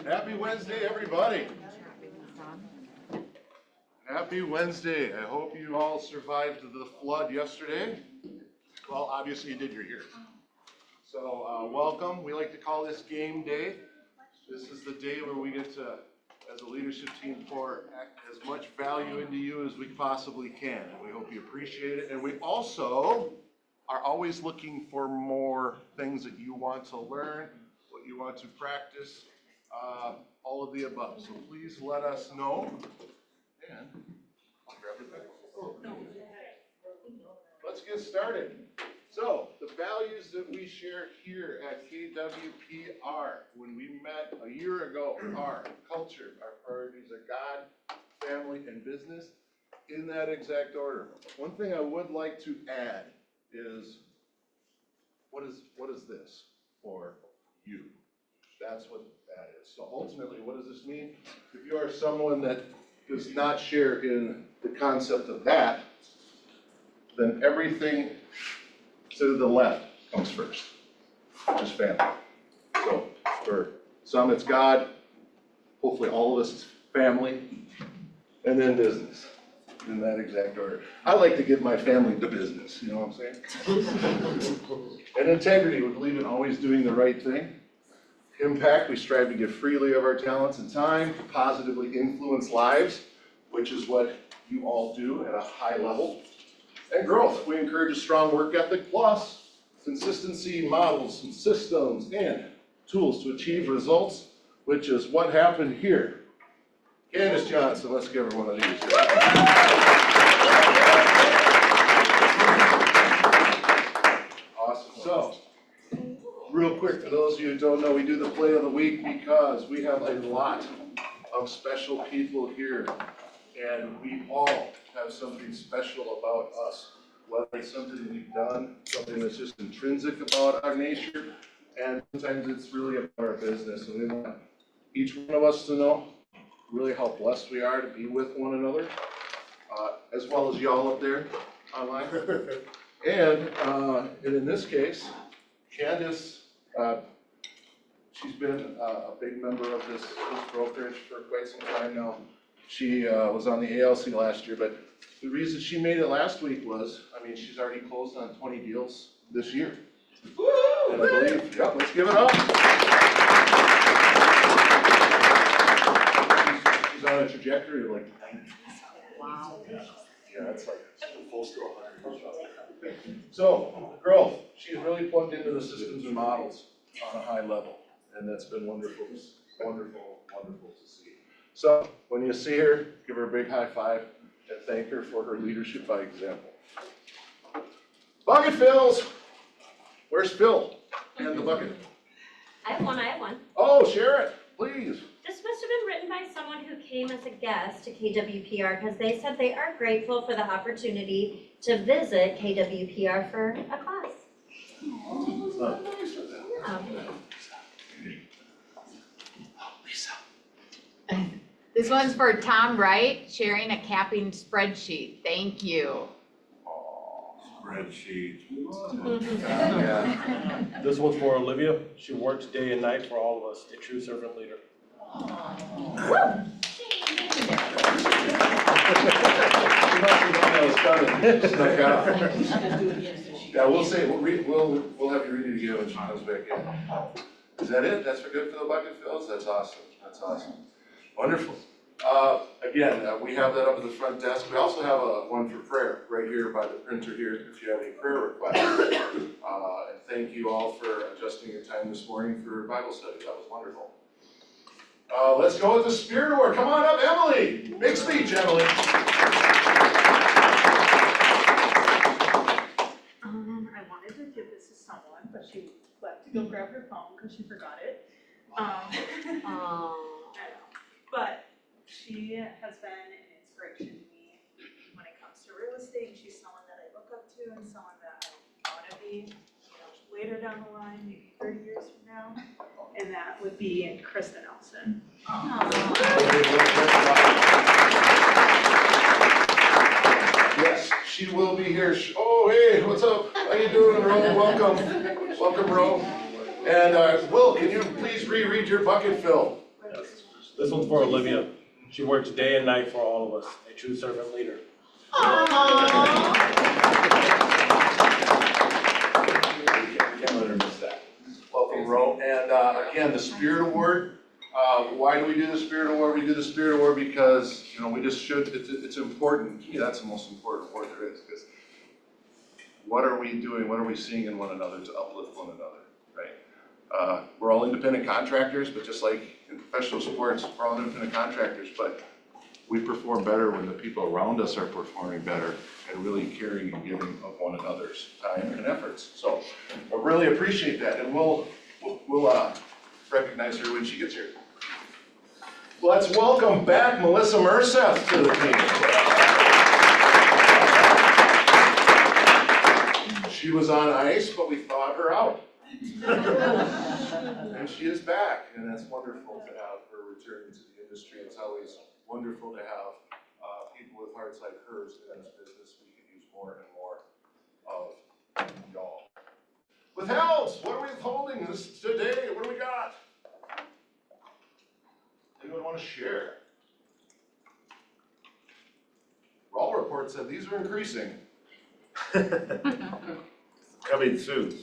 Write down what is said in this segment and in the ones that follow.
Happy Wednesday, everybody. Happy Wednesday. I hope you all survived the flood yesterday. Well, obviously you did, you're here. So welcome. We like to call this game day. This is the day where we get to, as a leadership team, pour as much value into you as we possibly can. And we hope you appreciate it. And we also are always looking for more things that you want to learn, what you want to practice, all of the above. So please let us know. And I'll grab your pen. Let's get started. So the values that we share here at KWPR when we met a year ago are culture, our priorities are God, family, and business, in that exact order. One thing I would like to add is what is this for you? That's what that is. So ultimately, what does this mean? If you are someone that does not share in the concept of that, then everything to the left comes first, just family. So for some it's God, hopefully all of us it's family, and then business, in that exact order. I like to give my family to business, you know what I'm saying? And integrity, we believe in always doing the right thing. Impact, we strive to give freely of our talents and time, to positively influence lives, which is what you all do at a high level. And growth, we encourage a strong work ethic plus consistency, models and systems and tools to achieve results, which is what happened here. Candace Johnson, let's give her one of these. Awesome. So, real quick, for those of you who don't know, we do the play of the week because we have a lot of special people here, and we all have something special about us, whether it's something we've done, something that's just intrinsic about our nature, and sometimes it's really about our business. And we want each one of us to know really how blessed we are to be with one another, as well as y'all up there online. And in this case, Candace, she's been a big member of this brokerage for quite some time now. She was on the ALC last year, but the reason she made it last week was, I mean, she's already closed on 20 deals this year. Woo! And I believe, yeah, let's give it up. She's on a trajectory of like 90. Wow. Yeah, that's like close to 100. So, growth. She's really plugged into the systems and models on a high level, and that's been wonderful, wonderful, wonderful to see. So, when you see her, give her a big high five and thank her for her leadership by example. Bucket fills. Where's Phil and the bucket? I have one. Oh, share it, please. This must have been written by someone who came as a guest to KWPR because they said they are grateful for the opportunity to visit KWPR for a class. Oh, nice of that. Yeah. This one's for Tom Wright, sharing a capping spreadsheet. Thank you. Spreadsheet. Yeah. This one's for Olivia. She works day and night for all of us, a true servant leader. Yeah, we'll say we'll have you read it again when she comes back in. Is that it? That's for good for the bucket fills? That's awesome. That's awesome. Wonderful. Again, we have that up at the front desk. We also have one for prayer right here by the printer here if you have any prayer requests. And thank you all for adjusting your time this morning for Bible study. That was wonderful. Let's go with the Spirit Award. Come on up, Emily. Big speech, Emily. I wanted to give this to someone, but she left to go grab her phone because she forgot it. I know. But she has been an inspiration to me when it comes to real estate. She's someone that I look up to and someone that I want to be, later down the line, maybe 30 years from now. And that would be Krista Nelson. Yes, she will be here. Oh, hey, what's up? How you doing, Ro? Welcome. Welcome, Ro. And Will, can you please reread your bucket fill? Yes. This one's for Olivia. She works day and night for all of us, a true servant leader. Can't let her miss that. Welcome, Ro. And again, the Spirit Award. Why do we do the Spirit Award? We do the Spirit Award because, you know, we just should, it's important. To me, that's the most important award there is, because what are we doing? What are we seeing in one another to uplift one another, right? We're all independent contractors, but just like in professional sports, we're all independent contractors, but we perform better when the people around us are performing better and really caring and giving of one another's time and efforts. So I really appreciate that, and we'll recognize her when she gets here. Let's welcome back Melissa Merseth to the team. She was on ice, but we thawed her out. And she is back, and it's wonderful to have her return to the industry. It's always wonderful to have people with hearts like hers in this business. We could use more and more of y'all. Withhelds, what are we withholding this today? What do we got? Anyone want to share? Raw report said these are increasing. Coming soon,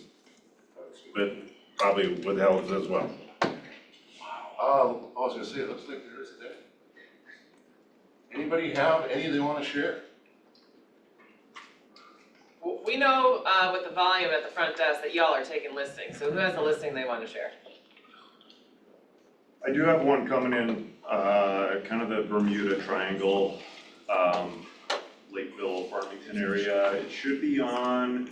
but probably withheld as well. I was gonna say, it looks like there is today. Anybody have any they want to share? Well, we know with the volume at the front desk that y'all are taking listings, so who has a listing they want to share? I do have one coming in, kind of the Bermuda Triangle, Lakeville, Farmington area. It should be on,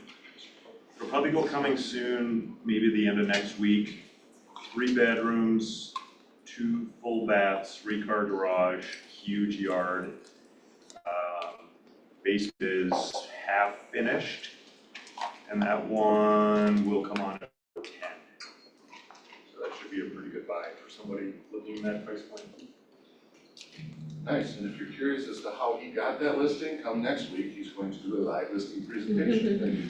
it'll probably go coming soon, maybe the end of next week. 3 bedrooms, 2 full baths, 3-car garage, huge yard. Basement is half finished, and that one will come on at 10. So that should be a pretty good buy for somebody looking at that price point. Nice, and if you're curious as to how he got that listing, come next week, he's going to do a live listing presentation.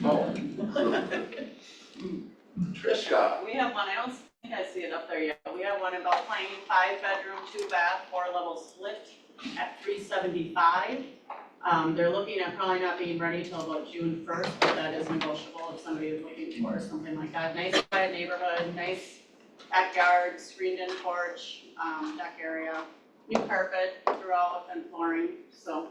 Tricia. We have one, I don't think I see it up there yet, we have one in Belle Plaine, 5-bedroom, 2-bath, 4-level split at $375. They're looking at probably not being ready till about June 1st, but that is negotiable if somebody is looking for something like that. Nice quiet neighborhood, nice backyard, screened-in porch, deck area, new carpet throughout and flooring. So,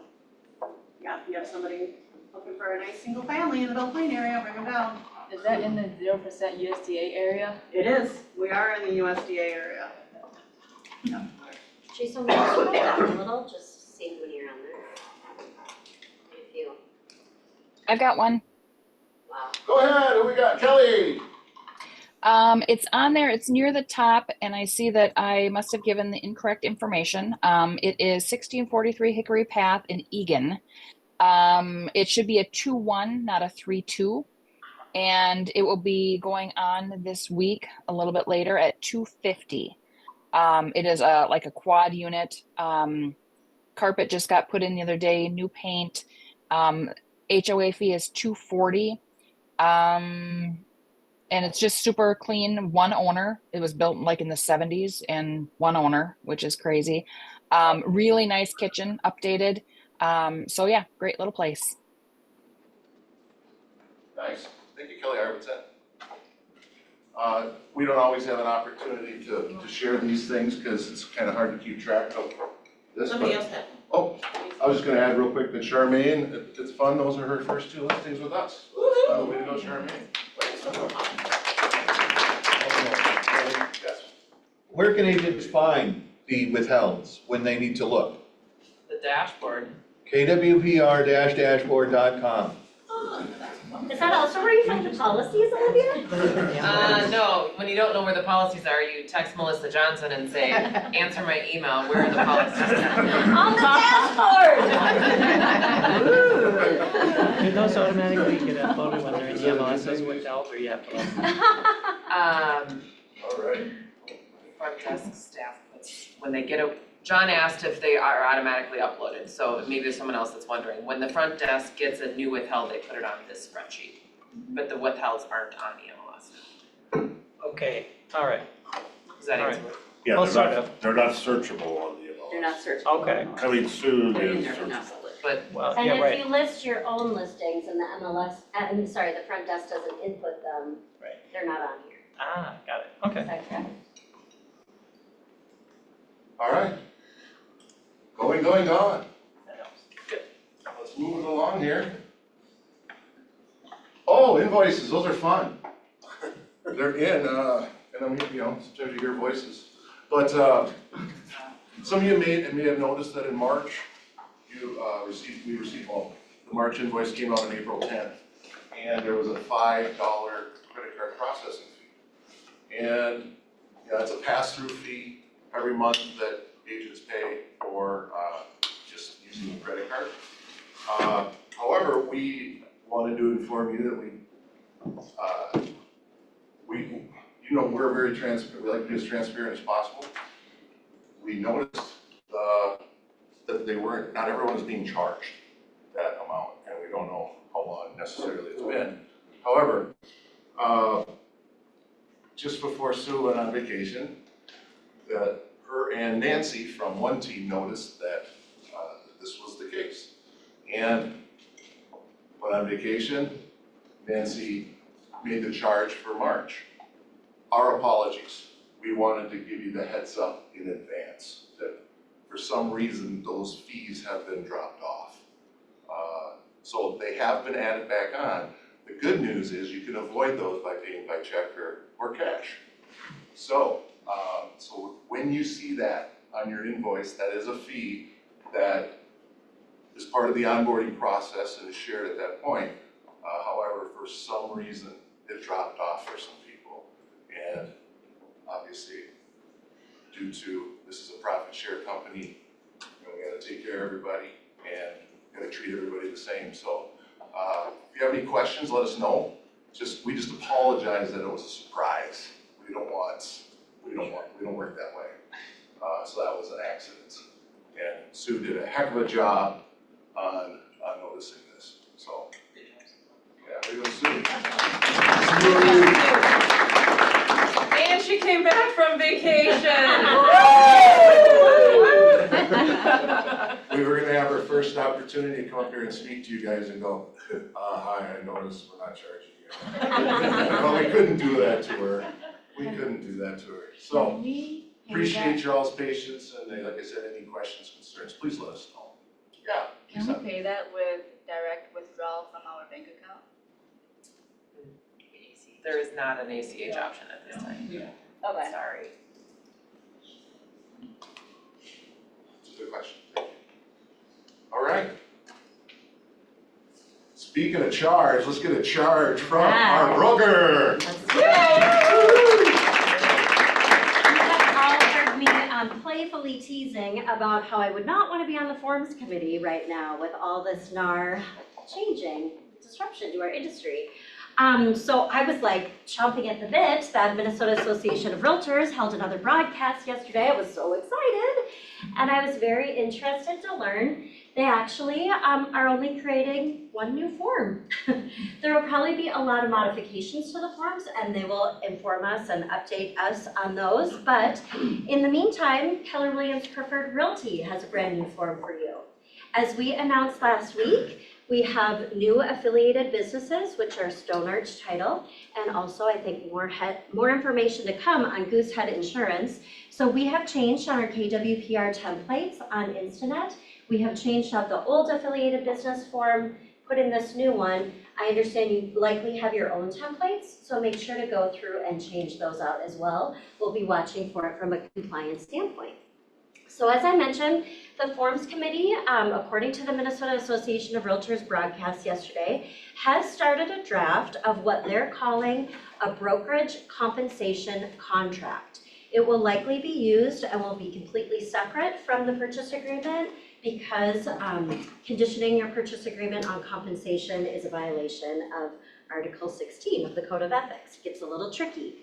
yeah, if you have somebody looking for a nice single family in the Belle Plaine area, bring them down. Is that in the 0% USDA area? It is. We are in the USDA area. Jason, will you scroll down a little, just see when you're on there? If you, I've got one. wow. Go ahead, who we got? Kelly. It's on there, it's near the top, and I see that I must have given the incorrect information. It is 1643 Hickory Path in Egan. It should be a 2-1, not a 3-2. And it will be going on this week, a little bit later at $250. It is like a quad unit. Carpet just got put in the other day, new paint. HOA fee is $240. And it's just super clean, one owner. It was built like in the 70s and one owner, which is crazy. Really nice kitchen, updated. So yeah, great little place. Nice. Thank you, Kelly Arvidsson. We don't always have an opportunity to share these things because it's kind of hard to keep track of this. Somebody else had. Oh, I was just going to add real quick that Charmaine, it's fun. Those are her first 2 listings with us. Way to go, Charmaine. Yes. Where can agents find the withhelds when they need to look? The dashboard. kwpr-dashboard.com. Is that also where you find the policies, Olivia? No, when you don't know where the policies are, you text Melissa Johnson and say, answer my email, where are the policies? On the dashboard! Do those automatically get uploaded when they're in the MLSs without, or you have to? All right. Front desk staff puts, when they get John asked if they are automatically uploaded, so maybe there's someone else that's wondering. When the front desk gets a new withheld, they put it on this spreadsheet, but the withhelds aren't on the MLS. Okay, all right, Does that All right. answer it? Yeah, Well, they're sort not, they're not searchable on the MLS. They're not searchable. okay, Coming soon Put it in is there, but not searchable. public. But well, And yeah, if right, you list your own listings and the MLS, I'm sorry, the front desk doesn't input them, right. they're not on here. Ah, got it, okay. Is that correct? All right. Going. That helps. Let's move it along here. Oh, invoices, those are fun. They're in, and I'm, sometimes you hear voices. But some of you may have noticed that in March, we received, the March invoice came out on April 10th. And there was a $5 credit card processing fee. And, it's a pass-through fee every month that agents pay for just using the credit card. However, we wanted to inform you that we're very transparent, we like to be as transparent as possible. We noticed that not everyone is being charged that amount, and we don't know how long necessarily it's been. However, just before Sue went on vacation, her and Nancy from one team noticed that this was the case. And went on vacation, Nancy made the charge for March. Our apologies. We wanted to give you the heads up in advance that for some reason those fees have been dropped off. So they have been added back on. The good news is you can avoid those by paying by check or cash. So when you see that on your invoice, that is a fee that is part of the onboarding process and is shared at that point. However, for some reason, it dropped off for some people. And obviously, due to this is a profit share company, we gotta take care of everybody and gotta treat everybody the same. So if you have any questions, let us know. We just apologize that it was a surprise. We don't work that way. So that was an accident. And Sue did a heck of a job on noticing this. So, yeah, we go Sue. And she came back from vacation. We were gonna have our first opportunity to come up here and speak to you guys and go, hi, I noticed we're not charging you. Well, we couldn't do that to her. So, appreciate your all's patience and like I said, any questions, concerns, please let us know. Yeah. Can we pay that with direct withdrawal from our bank account? There is not an ACH option at this time. Okay. Sorry. It's a good question. Thank you. All right. Speaking of charge, let's get a charge from our broker. Let's do it. You have all heard me playfully teasing about how I would not want to be on the forms committee right now with all this NAR changing, disruption to our industry. So I was like chomping at the bit that Minnesota Association of Realtors held another broadcast yesterday. I was so excited. And I was very interested to learn they actually are only creating one new form. There will probably be a lot of modifications to the forms and they will inform us and update us on those. But in the meantime, Keller Williams Preferred Realty has a brand new form for you. As we announced last week, we have new affiliated businesses, which are Stone Arch Title, and also I think more information to come on Goosehead Insurance. So we have changed on our KWPR templates on Instanet. We have changed out the old affiliated business form, put in this new one. I understand you likely have your own templates, so make sure to go through and change those out as well. We'll be watching for it from a compliance standpoint. So as I mentioned, the Forms Committee, according to the Minnesota Association of Realtors broadcast yesterday, has started a draft of what they're calling a brokerage compensation contract. It will likely be used and will be completely separate from the purchase agreement because conditioning your purchase agreement on compensation is a violation of Article 16 of the Code of Ethics. It gets a little tricky.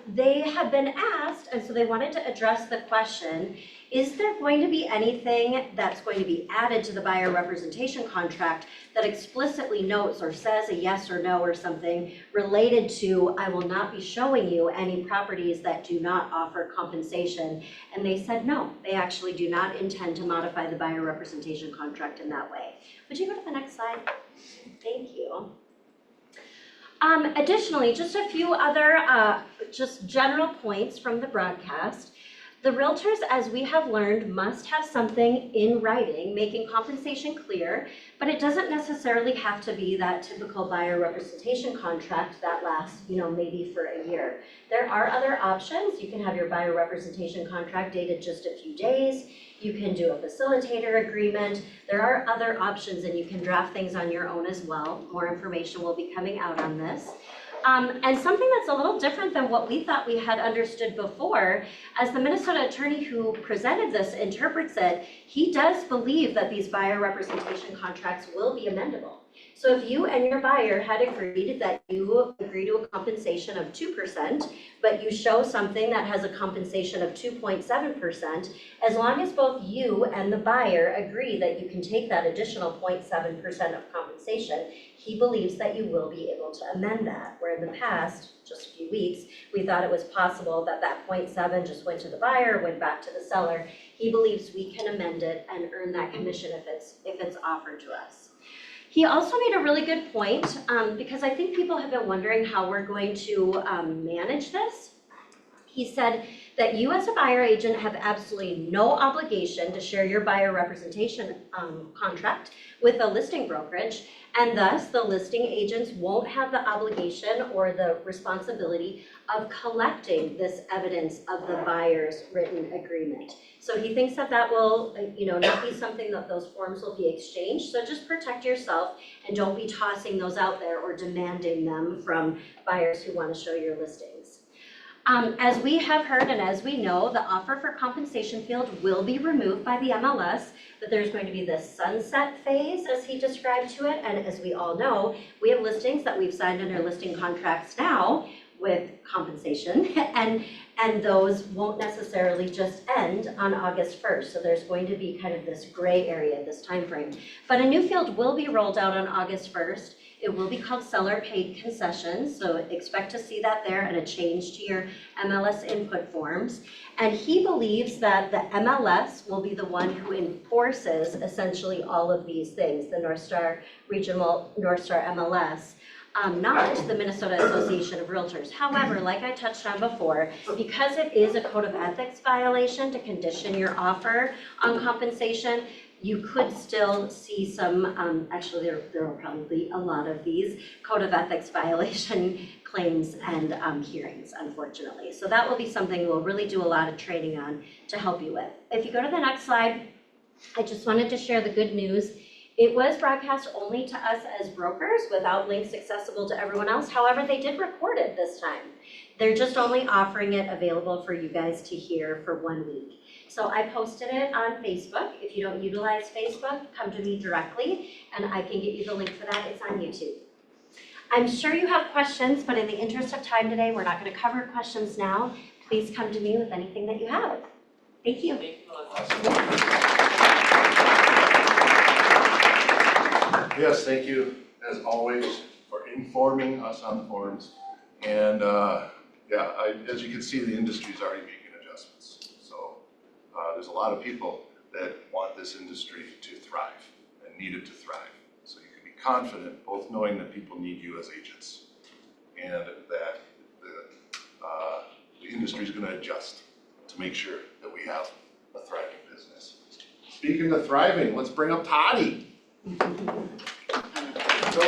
They have been asked, and so they wanted to address the question, is there going to be anything that's going to be added to the buyer representation contract that explicitly notes or says a yes or no or something related to, I will not be showing you any properties that do not offer compensation? And they said no, they actually do not intend to modify the buyer representation contract in that way. Would you go to the next slide? Thank you. Additionally, just a few other just general points from the broadcast. The realtors, as we have learned, must have something in writing making compensation clear, but it doesn't necessarily have to be that typical buyer representation contract that lasts, maybe for a year. There are other options. You can have your buyer representation contract dated just a few days. You can do a facilitator agreement. There are other options, and you can draft things on your own as well. More information will be coming out on this. And something that's a little different than what we thought we had understood before, as the Minnesota attorney who presented this interprets it, he does believe that these buyer representation contracts will be amendable. So if you and your buyer had agreed that you agree to a compensation of 2%, but you show something that has a compensation of 2.7%, as long as both you and the buyer agree that you can take that additional 0.7% of compensation, he believes that you will be able to amend that. Where in the past, just a few weeks, we thought it was possible that that 0.7 just went to the buyer, went back to the seller. He believes we can amend it and earn that commission if it's offered to us. He also made a really good point, because I think people have been wondering how we're going to manage this. He said that you as a buyer agent have absolutely no obligation to share your buyer representation contract with a listing brokerage, and thus the listing agents won't have the obligation or the responsibility of collecting this evidence of the buyer's written agreement. So he thinks that that will, not be something that those forms will be exchanged. So just protect yourself and don't be tossing those out there or demanding them from buyers who want to show your listings. As we have heard and as we know, the offer for compensation field will be removed by the MLS, but there's going to be this sunset phase, as he described to it. And as we all know, we have listings that we've signed under listing contracts now with compensation, and those won't necessarily just end on August 1st. So there's going to be kind of this gray area, this time frame. But a new field will be rolled out on August 1st. It will be called seller paid concessions, so expect to see that there and a change to your MLS input forms. And he believes that the MLS will be the one who enforces essentially all of these things, the North Star Regional North Star MLS. Not the Minnesota Association of Realtors. However, like I touched on before, because it is a code of ethics violation to condition your offer on compensation, you could still see some, actually there will probably be a lot of these code of ethics violation claims and hearings, unfortunately. So that will be something we'll really do a lot of training on to help you with. If you go to the next slide, I just wanted to share the good news. It was broadcast only to us as brokers without links accessible to everyone else. However, they did record it this time. They're just only offering it available for you guys to hear for 1 week. So I posted it on Facebook. If you don't utilize Facebook, come to me directly and I can get you the link for that. It's on YouTube. I'm sure you have questions, but in the interest of time today, we're not going to cover questions now. Please come to me with anything that you have. Thank you. Yes, thank you, as always, for informing us on the forums. And as you can see, the industry's already making adjustments. So there's a lot of people that want this industry to thrive and need it to thrive. So you can be confident, both knowing that people need you as agents and that the industry's going to adjust to make sure that we have a thriving business. Speaking of thriving, let's bring up Toddy. So,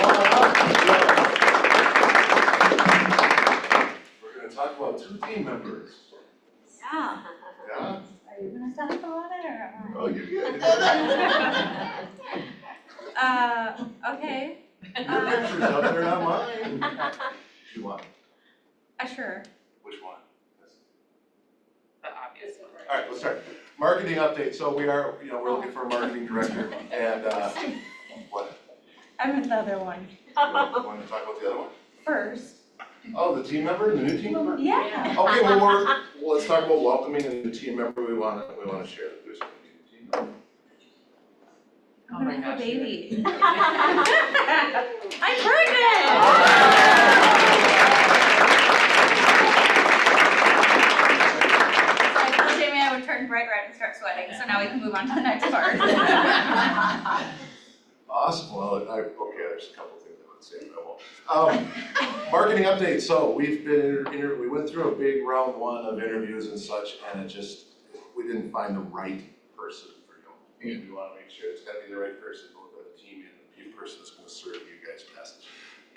we're going to talk about 2 team members. Yeah. Yeah? Are you going to talk about it or? Oh, you're good. Okay. Your picture's up there, not mine. Which you want? Sure. Which one? The obvious one. All right, let's start. Marketing update. So we're looking for a marketing director, and what? I meant the other one. You want to talk about the other one? First, Oh, the team member, the new team member? Yeah. Okay, well, let's talk about welcoming a new team member. We wanna share that there's a new team member. I'm gonna have a baby. Oh I'm pregnant! I told Jamie I would turn bright red and start sweating, so now we can move on to the next part. Awesome, well, okay, there's a couple things I would say, but I won't. Marketing update, so we went through a big round one of interviews and such, and we didn't find the right person for you. And we wanna make sure it's gotta be the right person, both by the team and the person that's gonna serve you guys best.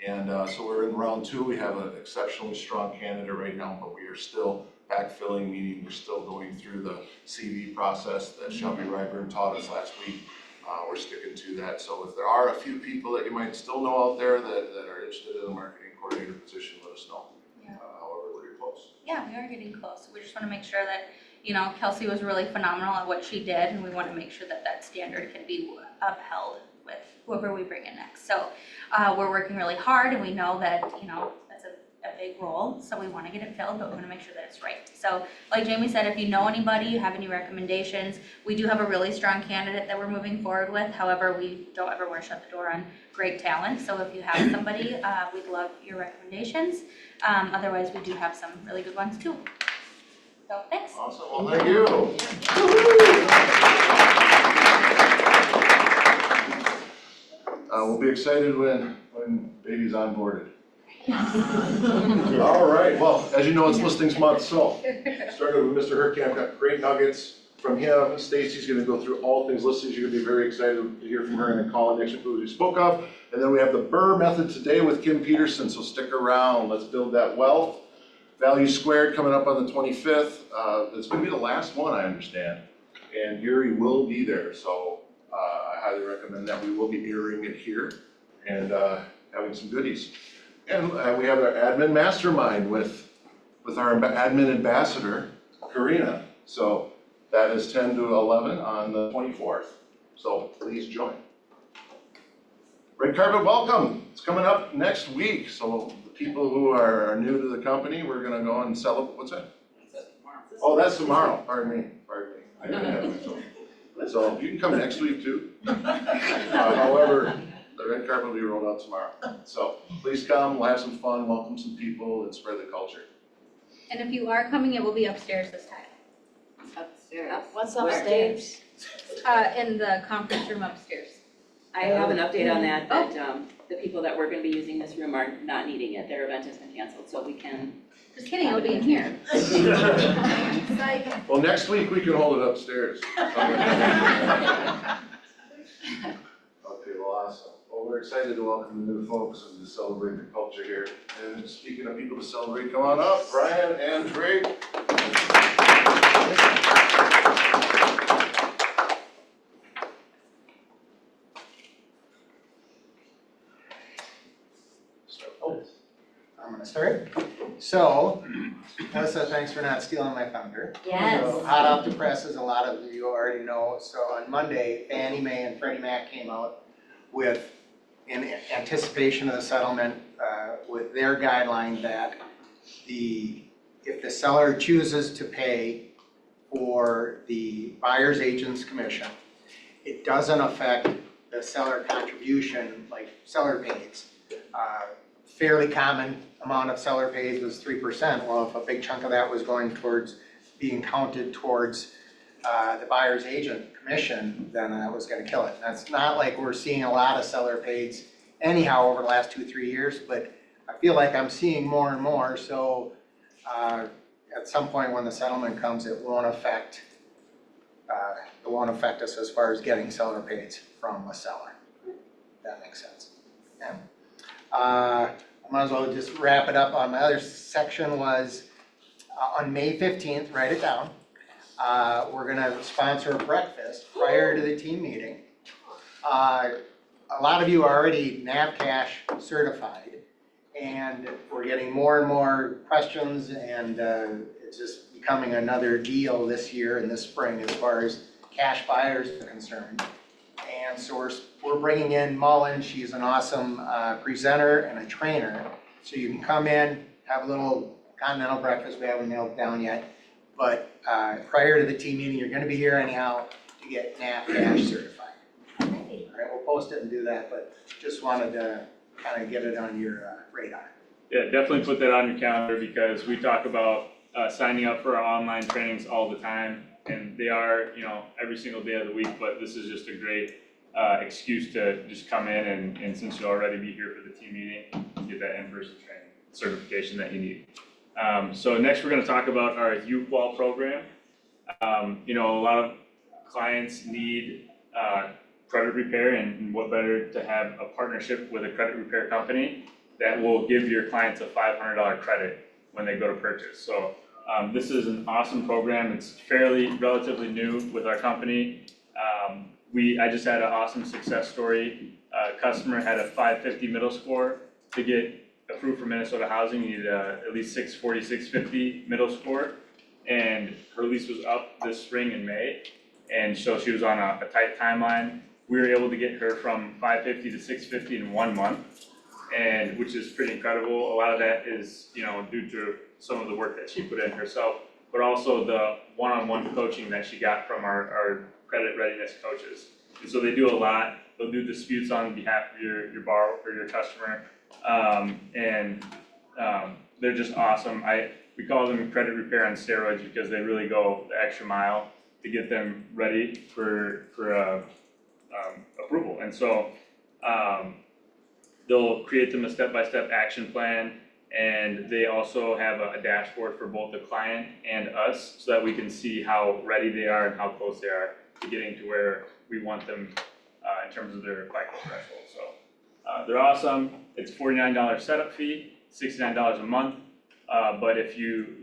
And so we're in round two, we have an exceptionally strong candidate right now, but we are still backfilling, meaning we're still going through the CV process that Shelby Ryburn taught us last week. We're sticking to that, so if there are a few people that you might still know out there that are interested in a marketing coordinator position, let us know. Yeah. However, we're close. Yeah, we are getting close. We just want to make sure that, you know, Kelsey was really phenomenal at what she did, and we want to make sure that that standard can be upheld with whoever we bring in next. So we're working really hard, and we know that, you know, that's a big role, so we want to get it filled, but we want to make sure that it's right. So like Jamie said, if you know anybody, you have any recommendations, we do have a really strong candidate that we're moving forward with. However, we don't ever want to shut the door on great talent. So if you have somebody, we'd love your recommendations. Otherwise, we do have some really good ones too. So thanks. Awesome, well, thank you. We'll be excited when baby's onboarded. All right, well, as you know, it's listings month, so started with Mr. Herkamp, got great nuggets from him. Stacy's gonna go through all things listings. You're gonna be very excited to hear from her in the call and next we spoke of. And then we have the Burr method today with Kim Peterson, so stick around. Let's build that wealth. Value Squared coming up on the 25th. It's gonna be the last one, I understand. And Gary will be there, so I highly recommend that. We will be airing it here and having some goodies. And we have our admin mastermind with our admin ambassador, Karina. So that is 10 to 11 on the 24th. So please join. Red carpet welcome. It's coming up next week. So the people who are new to the company, we're gonna go and celebrate. What's that? Oh, that's tomorrow. Pardon me. I didn't have it. So you can come next week too. However, the red carpet will be rolled out tomorrow. So please come, we'll have some fun, welcome some people, and spread the culture. And if you are coming, it will be upstairs this time. Upstairs. What's Where? upstairs? In the conference room upstairs. I have an update on that, the people that were gonna be using this room are not needing it, their event has been canceled, so we can. Just kidding, I'll be in here. Well, next week we can hold it upstairs. Okay, well, awesome. Well, we're excited to welcome the new folks and to celebrate the culture here. And speaking of people to celebrate, come on up, Brian and Drake. I'm gonna start. So, Melissa, thanks for not stealing my thunder. Yes. So, hot off the press, as a lot of you already know. So on Monday, Fannie Mae and Freddie Mac came out with, in anticipation of the settlement, with their guideline that if the seller chooses to pay for the buyer's agent's commission, it doesn't affect the seller contribution like seller pays. Fairly common amount of seller pays was 3%. Well, if a big chunk of that was going towards being counted towards the buyer's agent commission, then that was gonna kill it. That's not like we're seeing a lot of seller pays anyhow over the last 2-3 years, but I feel like I'm seeing more and more. So at some point when the settlement comes, it won't affect us as far as getting seller pays from a seller. If that makes sense. Yeah. I might as well just wrap it up. My other section was on May 15th, write it down. We're gonna sponsor a breakfast prior to the team meeting. A lot of you are already NavCash certified, and we're getting more and more questions, and it's just becoming another deal this year and this spring as far as cash buyers are concerned. And so we're bringing in Mullen. She's an awesome presenter and a trainer. So you can come in, have a little continental breakfast, we haven't nailed it down yet. But prior to the team meeting, you're gonna be here anyhow to get NAP cash certified. All right, we'll post it and do that, but just wanted to kind of get it on your radar. Yeah, definitely put that on your calendar because we talk about signing up for our online trainings all the time. And they are, every single day of the week, but this is just a great excuse to just come in and since you'll already be here for the team meeting, get that in-person training certification that you need. So next we're gonna talk about our U-Qual program. A lot of clients need credit repair and what better to have a partnership with a credit repair company that will give your clients a $500 credit when they go to purchase. So this is an awesome program. It's relatively new with our company. I just had an awesome success story. A customer had a 550 middle score. To get approved for Minnesota housing, you need at least 640, 650 middle score. And her lease was up this spring in May. And so she was on a tight timeline. We were able to get her from 550 to 650 in 1 month, and which is pretty incredible. A lot of that is, due to some of the work that she put in herself, but also the one-on-one coaching that she got from our credit readiness coaches. And so they do a lot. They'll do disputes on behalf of your borrower or your customer, they're just awesome. We call them credit repair on steroids because they really go the extra mile to get them ready for approval. And so they'll create them a step-by-step action plan, and they also have a dashboard for both the client and us so that we can see how ready they are and how close they are to getting to where we want them in terms of their FICO threshold. So they're awesome. It's $49 setup fee, $69 a month. But if you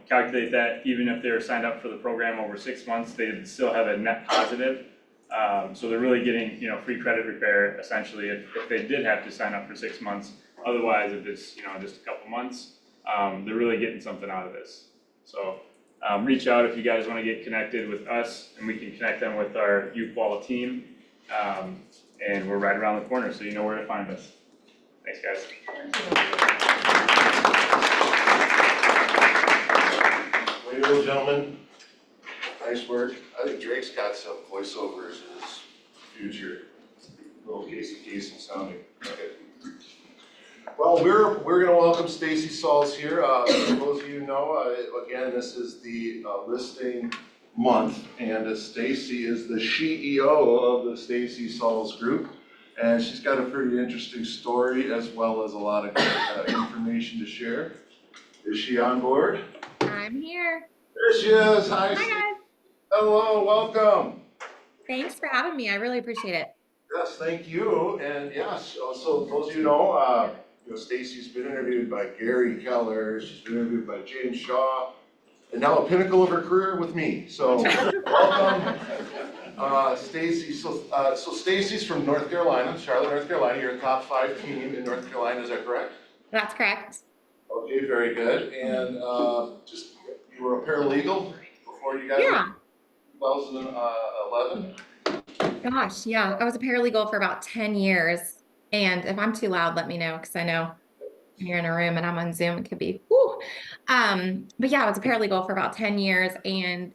calculate that, even if they're signed up for the program over 6 months, they still have a net positive. So they're really getting, free credit repair essentially if they did have to sign up for 6 months. Otherwise, if it's, just a couple months, they're really getting something out of this. So reach out if you guys want to get connected with us, and we can connect them with our U-Qual team. And we're right around the corner, so you know where to find us. Thanks, guys. Way to go, gentlemen. Nice work. I think Drake's got some voiceovers in his future. Little Casey Kasem sounding. Okay. Well, we're gonna welcome Stacy Sauls here. For those of you who know, again, this is the listing month, and Stacy is the CEO of the Stacy Sauls Group, and she's got a pretty interesting story as well as a lot of good, information to share. Is she on board? I'm here. There she is. Hi, Hi, guys. Hello, welcome. Thanks for having me. I really appreciate it. Yes, thank you. And yes, so those of you know, Stacy's been interviewed by Gary Keller. She's been interviewed by James Shaw, and now a pinnacle of her career with me. So welcome, Stacy. So Stacy's from North Carolina, Charlotte, North Carolina. You're a top 5 team in North Carolina. Is that correct? That's correct. Okay, very good. And you were a paralegal before you got Yeah. 2011? Gosh, yeah. I was a paralegal for about 10 years. And if I'm too loud, let me know, because I know when you're in a room and I'm on Zoom, it could be, whoo. But yeah, I was a paralegal for about 10 years and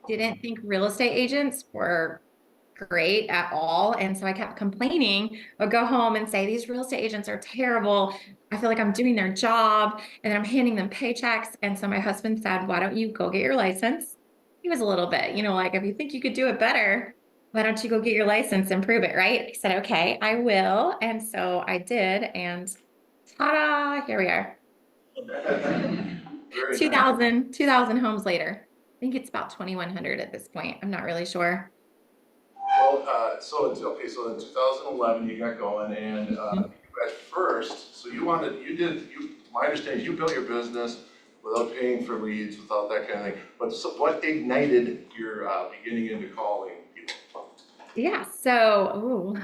didn't think real estate agents were great at all. And so I kept complaining. I would go home and say, these real estate agents are terrible. I feel like I'm doing their job and then I'm handing them paychecks. And so my husband said, why don't you go get your license? He was a little bit, like, if you think you could do it better, why don't you go get your license and prove it, right? I said, okay, I will. And so I did, and ta-da, here we are. 2,000 homes later. I think it's about 2,100 at this point. I'm not really sure. Well, so in 2011 you got going, and at first, so my understanding is you built your business without paying for leads, without that kind of thing. But so what ignited your beginning into calling people? Yeah, so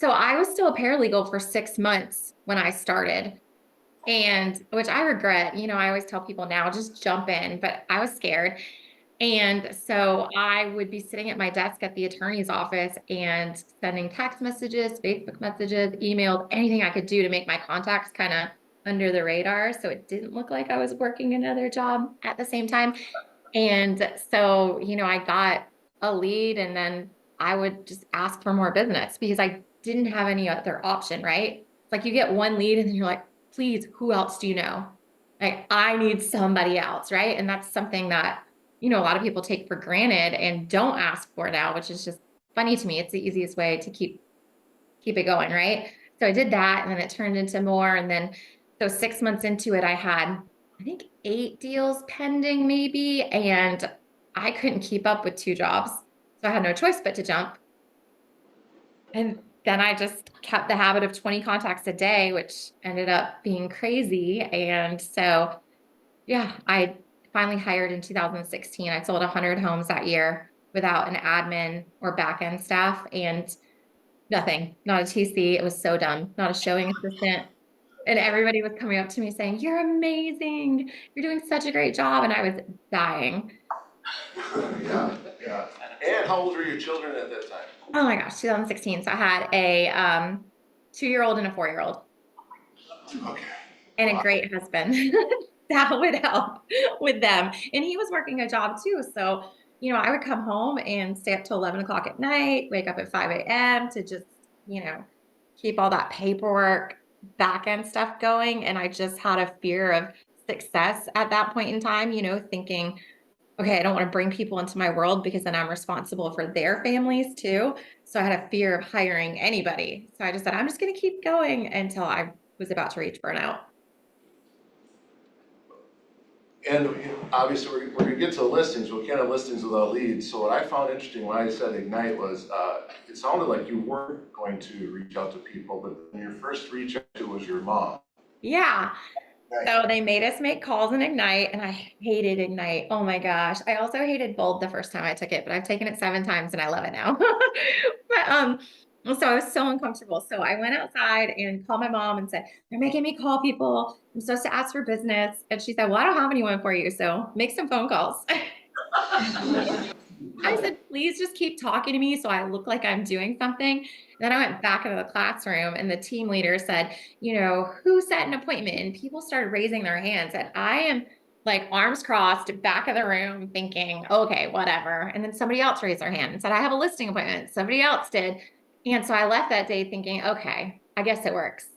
I was still a paralegal for 6 months when I started, and which I regret. I always tell people now, just jump in, but I was scared. And so I would be sitting at my desk at the attorney's office and sending text messages, Facebook messages, emails, anything I could do to make my contacts kind of under the radar. So it didn't look like I was working another job at the same time. And so, I got a lead and then I would just ask for more business because I didn't have any other option, right? It's like you get one lead and then you're like, please, who else do you know? Like, I need somebody else, right? And that's something that, a lot of people take for granted and don't ask for now, which is just funny to me. It's the easiest way to keep it going, right? So I did that and then it turned into more. And then, so 6 months into it, I had, I think 8 deals pending maybe, and I couldn't keep up with 2 jobs. So I had no choice but to jump. And then I just kept the habit of 20 contacts a day, which ended up being crazy. And so, yeah, I finally hired in 2016. I sold 100 homes that year without an admin or back end staff and nothing, not a TC. It was so dumb, not a showing assistant. And everybody was coming up to me saying, "You're amazing. You're doing such a great job." And I was dying. Yeah, yeah. And how old were your children at that time? Oh my gosh, 2016. So I had a 2-year-old and a 4-year-old. Okay. And a great husband. That would help with them. And he was working a job too. So, I would come home and stay up till 11 o'clock at night, wake up at 5 a.m. to just, keep all that paperwork, back end stuff going. And I just had a fear of success at that point in time, thinking, okay, I don't want to bring people into my world because then I'm responsible for their families too. So I had a fear of hiring anybody. So I just said, I'm just going to keep going until I was about to reach burnout. And obviously, we're gonna get to the listings, we can't have listings without leads. So what I found interesting when I said Ignite was, it sounded like you weren't going to reach out to people, but your first reach out to was your mom. Yeah. So they made us make calls in Ignite, and I hated Ignite. Oh my gosh. I also hated Bold the first time I took it, but I've taken it 7 times and I love it now. But so I was so uncomfortable. So I went outside and called my mom and said, "They're making me call people. I'm supposed to ask for business." And she said, "Well, I don't have anyone for you, so make some phone calls." I said, "Please just keep talking to me so I look like I'm doing something." Then I went back into the classroom and the team leader said, "Who set an appointment?" And people started raising their hands. And I am like arms crossed, back of the room thinking, okay, whatever. And then somebody else raised their hand and said, "I have a listing appointment." Somebody else did. And so I left that day thinking, okay, I guess it works.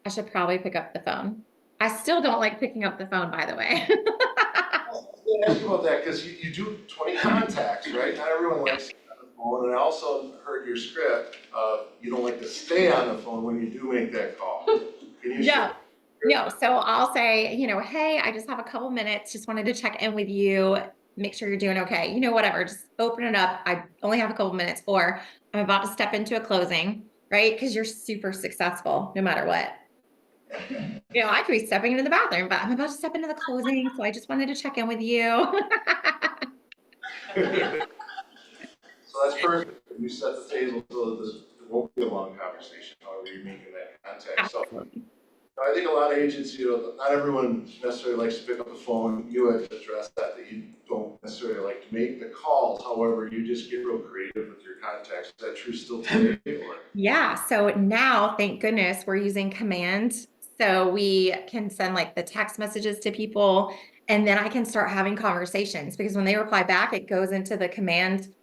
I should probably pick up the phone. I still don't like picking up the phone, by the way. Let me ask you about that, because you do 20 contacts, right? Not everyone likes to get on the phone, and I also heard your script, you don't like to stay on the phone when you do make that call. Can you share? No, so I'll say, "Hey, I just have a couple minutes, just wanted to check in with you, make sure you're doing okay." Whatever, just open it up. I only have a couple minutes, or I'm about to step into a closing, right? Because you're super successful no matter what. I could be stepping into the bathroom, but I'm about to step into the closing, so I just wanted to check in with you. So that's perfect. You set the table so that it won't be a long conversation, however you're making that contact. So I think a lot of agents, not everyone necessarily likes to pick up the phone. You had addressed that you don't necessarily like to make the calls. However, you just get real creative with your contacts. Is that true still today? Or? Yeah. So now, thank goodness, we're using Command. So we can send like the text messages to people, and then I can start having conversations, because when they reply back, it goes into the Command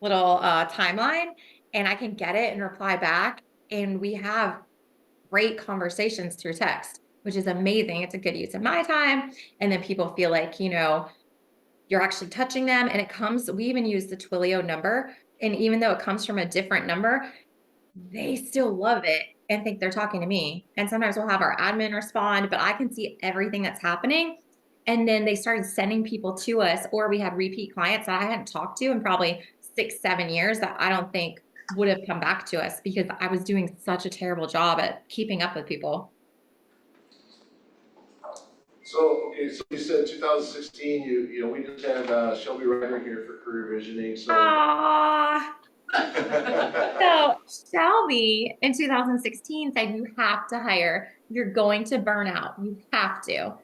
little timeline, and I can get it and reply back. And we have great conversations through text, which is amazing. It's a good use of my time. And then people feel like, you're actually touching them. And we even use the Twilio number. And even though it comes from a different number, they still love it and think they're talking to me. And sometimes we'll have our admin respond, but I can see everything that's happening. And then they started sending people to us, or we had repeat clients that I hadn't talked to in probably 6-7 years that I don't think would have come back to us, because I was doing such a terrible job at keeping up with people. So, okay, so you said 2016, we just had Shelby Reiner here for career visioning. So. So Shelby in 2016 said, "You have to hire. You're going to burn out. You have to."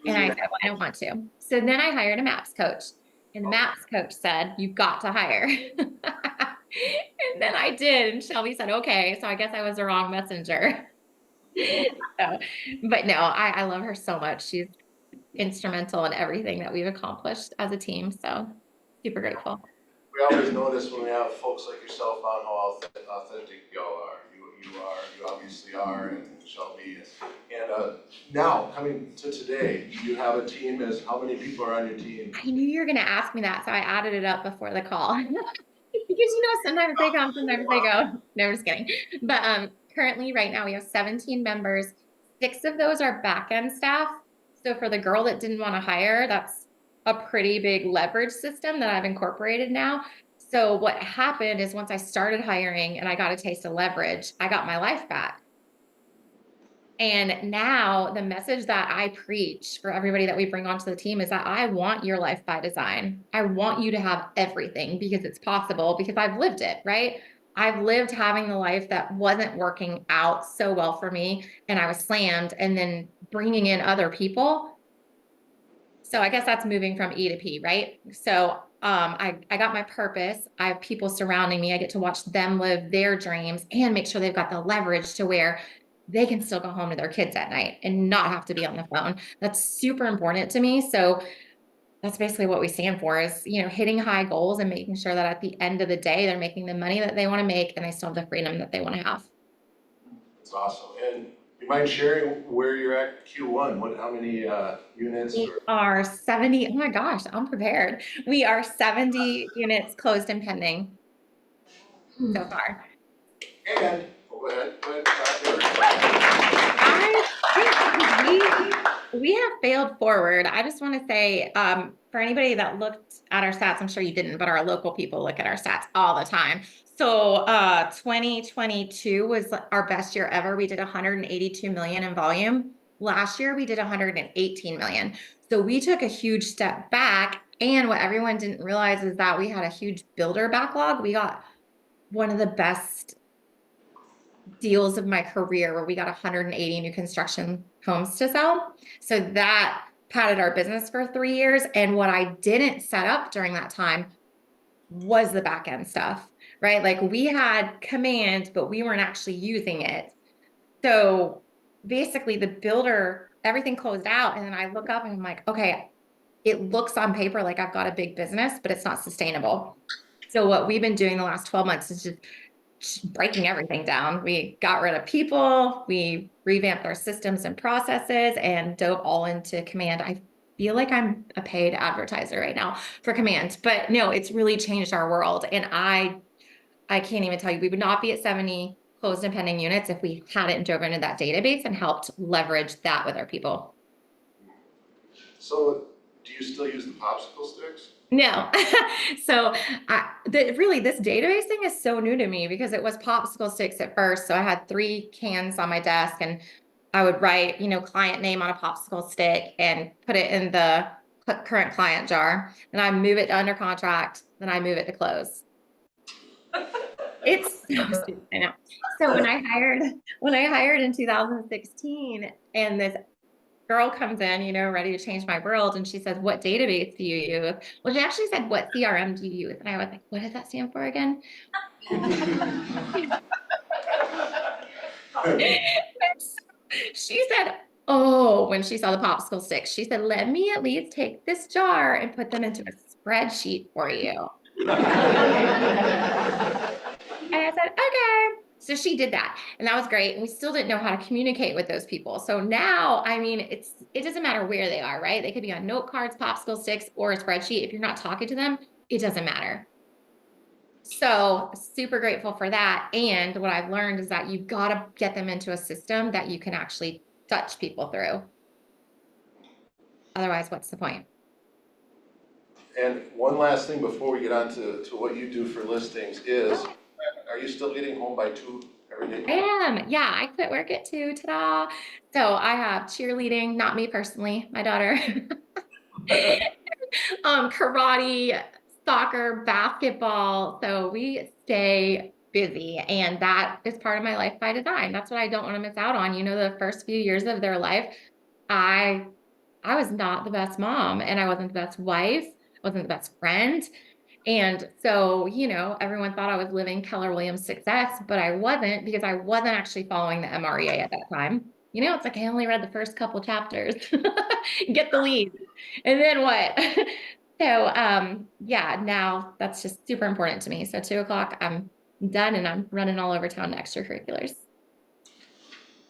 And I said, "Well, I don't want to." So then I hired a MAPS coach, and the MAPS coach said, "You've got to hire." And then I did, and Shelby said, "Okay." So I guess I was the wrong messenger. So, but no, I love her so much. She's instrumental in everything that we've accomplished as a team. So super grateful. We always notice when we have folks like yourself on how authentic y'all are. You obviously are, and Shelby. And now, coming to today, you have a team as, how many people are on your team? I knew you were going to ask me that, so I added it up before the call. Because sometimes they come, sometimes they go. No, I'm just kidding. But currently, right now, we have 17 members. 6 of those are back-end staff. So for the girl that didn't want to hire, that's a pretty big leverage system that I've incorporated now. So what happened is once I started hiring and I got a taste of leverage, I got my life back. And now the message that I preach for everybody that we bring onto the team is that I want your life by design. I want you to have everything because it's possible, because I've lived it, right? I've lived having the life that wasn't working out so well for me, and I was slammed, and then bringing in other people. So I guess that's moving from E to P, right? So I got my purpose. I have people surrounding me. I get to watch them live their dreams and make sure they've got the leverage to where they can still go home to their kids at night and not have to be on the phone. That's super important to me. So that's basically what we stand for, is, hitting high goals and making sure that at the end of the day, they're making the money that they want to make and they still have the freedom that they want to have. That's awesome. And you mind sharing where you're at Q1? How many units? We are 70. Oh my gosh, I'm prepared. We are 70 units closed and pending so far. And, go ahead. We have failed forward. I just want to say, for anybody that looked at our stats, I'm sure you didn't, but our local people look at our stats all the time. So 2022 was our best year ever. We did 182 million in volume. Last year, we did 118 million. So we took a huge step back. And what everyone didn't realize is that we had a huge builder backlog. We got one of the best deals of my career where we got 180 new construction homes to sell. So that padded our business for 3 years. And what I didn't set up during that time was the back end stuff, right? Like we had command, but we weren't actually using it. So basically the builder, everything closed out. And then I look up and I'm like, okay, it looks on paper like I've got a big business, but it's not sustainable. So what we've been doing the last 12 months is just breaking everything down. We got rid of people, we revamped our systems and processes, and dove all into command. I feel like I'm a paid advertiser right now for command, but no, it's really changed our world. And I can't even tell you, we would not be at 70 closed and pending units if we hadn't dove into that database and helped leverage that with our people. So do you still use the popsicle sticks? No. So really this database thing is so new to me because it was popsicle sticks at first. So I had 3 cans on my desk and I would write, client name on a popsicle stick and put it in the current client jar. And I move it to under contract, then I move it to close. It's so stupid, I know. So when I hired in 2016 and this girl comes in, ready to change my world. And she says, what database do you use? Well, she actually said, what CRM do you use? And I was like, what does that stand for again? She said, oh, when she saw the popsicle sticks, she said, let me at least take this jar and put them into a spreadsheet for you. And I said, okay. So she did that, and that was great. And we still didn't know how to communicate with those people. So now, it doesn't matter where they are, right? They could be on note cards, popsicle sticks, or a spreadsheet. If you're not talking to them, it doesn't matter. So super grateful for that. And what I've learned is that you've got to get them into a system that you can actually touch people through. Otherwise, what's the point? And one last thing before we get on to what you do for listings is, are you still getting home by 2 every day? I am. Yeah, I quit work at 2. Ta-da. So I have cheerleading, not me personally, my daughter. Karate, soccer, basketball. So we stay busy, and that is part of my life by design. That's what I don't want to miss out on. The first few years of their life, I was not the best mom, and I wasn't the best wife, wasn't the best friend. And so, everyone thought I was living Keller Williams success, but I wasn't, because I wasn't actually following the MREA at that time. It's like I only read the first couple chapters, get the lead. And then what? So, yeah, now that's just super important to me. So 2:00, I'm done and I'm running all over town to extracurriculars.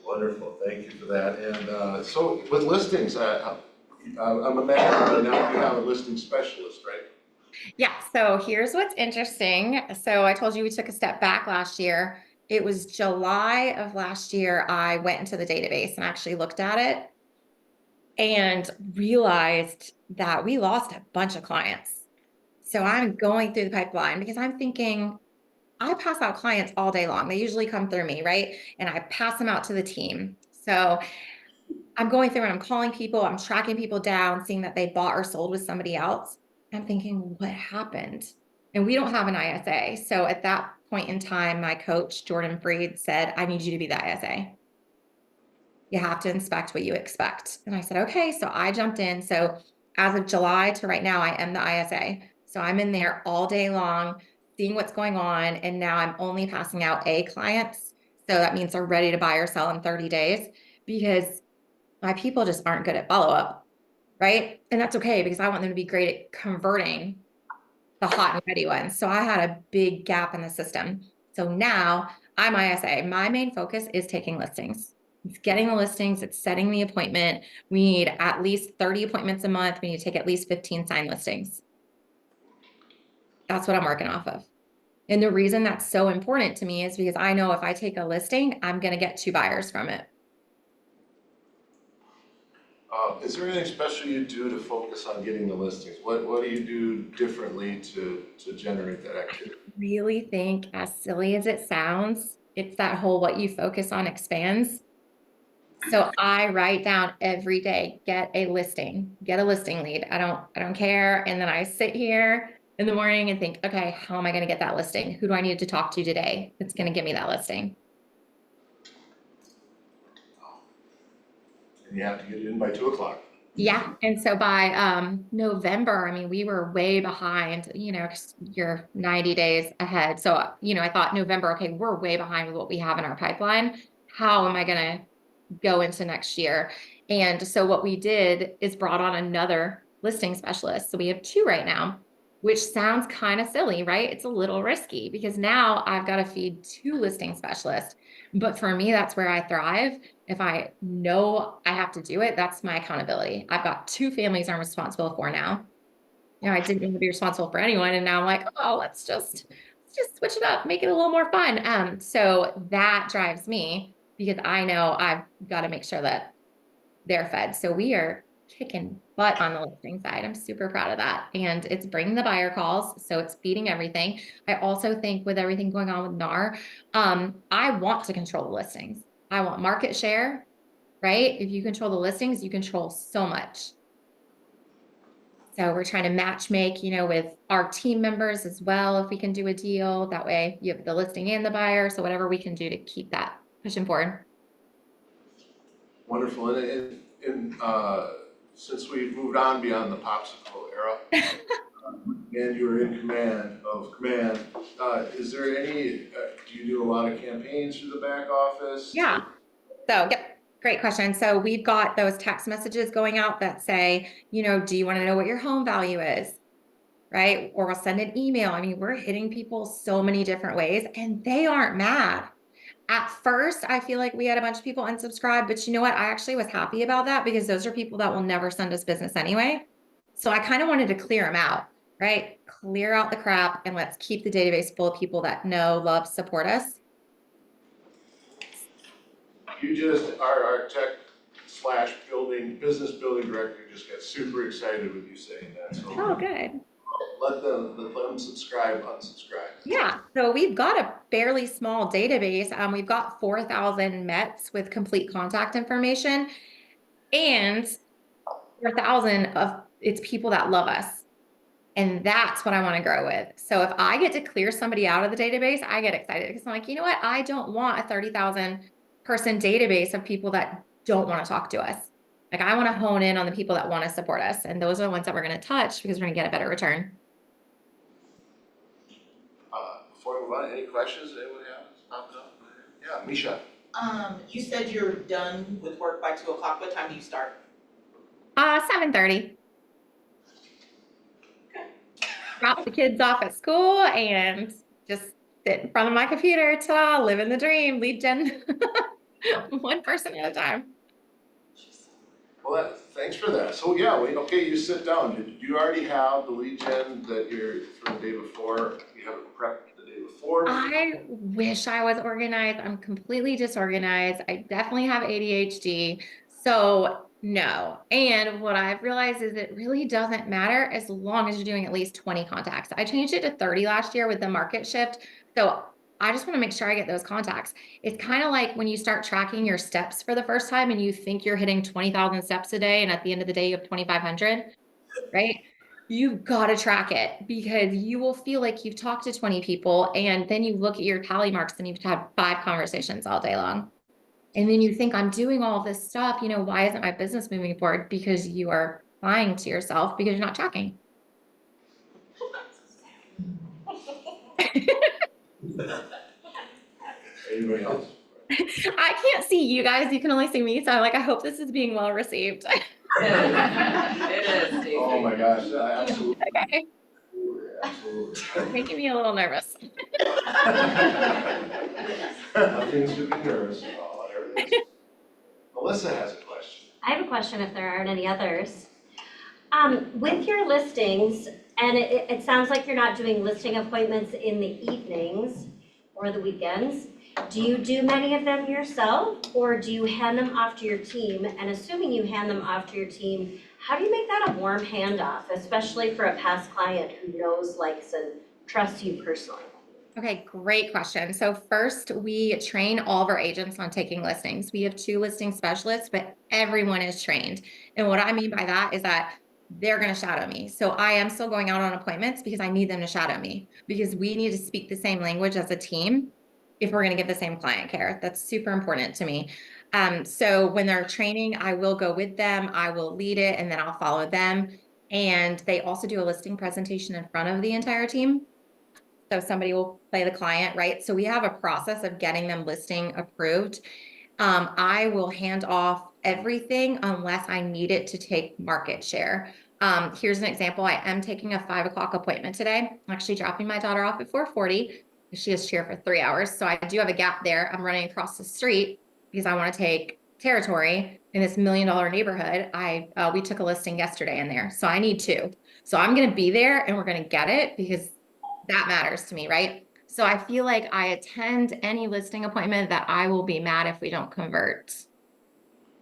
Wonderful, thank you for that. And so with listings, I'm imagining now you have a listing specialist, right? Yeah, so here's what's interesting. So I told you we took a step back last year. It was July of last year, I went into the database and actually looked at it and realized that we lost a bunch of clients. So I'm going through the pipeline because I'm thinking, I pass out clients all day long. They usually come through me, right? And I pass them out to the team. So I'm going through and I'm calling people, I'm tracking people down, seeing that they bought or sold with somebody else. I'm thinking, what happened? And we don't have an ISA. So at that point in time, my coach, Jordan Freed, said, I need you to be the ISA. You have to inspect what you expect. And I said, okay. So I jumped in. So as of July to right now, I am the ISA. So I'm in there all day long, seeing what's going on. And now I'm only passing out A clients. So that means they're ready to buy or sell in 30 days because my people just aren't good at follow-up, right? And that's okay because I want them to be great at converting the hot and ready ones. So I had a big gap in the system. So now I'm ISA. My main focus is taking listings. It's getting the listings, it's setting the appointment. We need at least 30 appointments a month. We need to take at least 15 signed listings. That's what I'm working off of. And the reason that's so important to me is because I know if I take a listing, I'm going to get 2 buyers from it. Is there anything special you do to focus on getting the listings? What do you do differently to generate that activity? I really think, as silly as it sounds, it's that whole what you focus on expands. So I write down every day, get a listing lead. I don't care. And then I sit here in the morning and think, okay, how am I going to get that listing? Who do I need to talk to today that's going to give me that listing? And you have to get it in by 2:00. Yeah. And so by November, I mean, we were way behind, 'cause you're 90 days ahead. So, I thought November, okay, we're way behind with what we have in our pipeline. How am I going to go into next year? And so what we did is brought on another listing specialist. So we have 2 right now, which sounds kind of silly, right? It's a little risky because now I've got to feed 2 listing specialists. But for me, that's where I thrive. If I know I have to do it, that's my accountability. I've got 2 families I'm responsible for now. I didn't want to be responsible for anyone. And now I'm like, oh, let's just switch it up, make it a little more fun. So that drives me because I know I've got to make sure that they're fed. So we are kicking butt on the listing side. I'm super proud of that. And it's bringing the buyer calls. So it's feeding everything. I also think with everything going on with NAR, I want to control the listings. I want market share, right? If you control the listings, you control so much. So we're trying to match make, with our team members as well. If we can do a deal, that way you have the listing and the buyer. So whatever we can do to keep that pushing forward. Wonderful. And since we've moved on beyond the popsicle era, and you're in command, is there any, do you do a lot of campaigns through the back office? Yeah. So, yep, great question. So we've got those text messages going out that say, do you want to know what your home value is? Right? Or we'll send an email. I mean, we're hitting people so many different ways and they aren't mad. At first, I feel like we had a bunch of people unsubscribe, but you know what? I actually was happy about that because those are people that will never send us business anyway. So I kind of wanted to clear them out, right? Clear out the crap and let's keep the database full of people that know, love, support us. You just, our tech / business building director just got super excited with you saying that. So Oh, good. let them unsubscribe. Yeah, so we've got a fairly small database. We've got 4,000 Mets with complete contact information and 4,000 of it's people that love us. And that's what I want to grow with. So if I get to clear somebody out of the database, I get excited because I'm like, you know what? I don't want a 30,000 person database of people that don't want to talk to us. Like I want to hone in on the people that want to support us. And those are the ones that we're going to touch because we're going to get a better return. fun. Any questions anyone has popping up? Yeah, Misha. You said you're done with work by 2 o'clock. What time do you start? 7:30. Drop the kids off at school and just sit in front of my computer, ta-da, living the dream, lead gen one person at a time. Well, thanks for that. So yeah, okay, you sit down. Did you already have the lead gen that you're from the day before? You have it prepped the day before? I wish I was organized. I'm completely disorganized. I definitely have ADHD. So no. And what I've realized is it really doesn't matter as long as you're doing at least 20 contacts. I changed it to 30 last year with the market shift. So I just want to make sure I get those contacts. It's kind of like when you start tracking your steps for the first time and you think you're hitting 20,000 steps a day, and at the end of the day, you have 2,500, right? You've got to track it because you will feel like you've talked to 20 people and then you look at your tally marks and you've had 5 conversations all day long. And then you think, I'm doing all this stuff, why isn't my business moving forward? Because you are lying to yourself because you're not tracking. Anybody else? I can't see you guys. You can only see me. So I'm like, I hope this is being well received. It is, Stacy. Oh my gosh, absolutely. Okay. Absolutely. Making me a little nervous. Nothing's to be nervous about. Everything's. Melissa has a question. I have a question if there aren't any others. With your listings, and it sounds like you're not doing listing appointments in the evenings or the weekends. Do you do many of them yourself, or do you hand them off to your team? And assuming you hand them off to your team, how do you make that a warm handoff, especially for a past client who knows, likes, and trusts you personally? Okay, great question. So first, we train all of our agents on taking listings. We have 2 listing specialists, but everyone is trained. And what I mean by that is that they're going to shadow me. So I am still going out on appointments because I need them to shadow me, because we need to speak the same language as a team if we're going to give the same client care. That's super important to me. So when they're training, I will go with them, I will lead it, and then I'll follow them. And they also do a listing presentation in front of the entire team. So somebody will play the client, right? So we have a process of getting them listing approved. I will hand off everything unless I need it to take market share. Here's an example. I am taking a 5 o'clock appointment today. I'm actually dropping my daughter off at 4:40. She has cheer for 3 hours. So I do have a gap there. I'm running across the street because I want to take territory in this $1 million neighborhood. We took a listing yesterday in there. So I need 2. So I'm going to be there and we're going to get it because that matters to me, right? So I feel like I attend any listing appointment that I will be mad if we don't convert.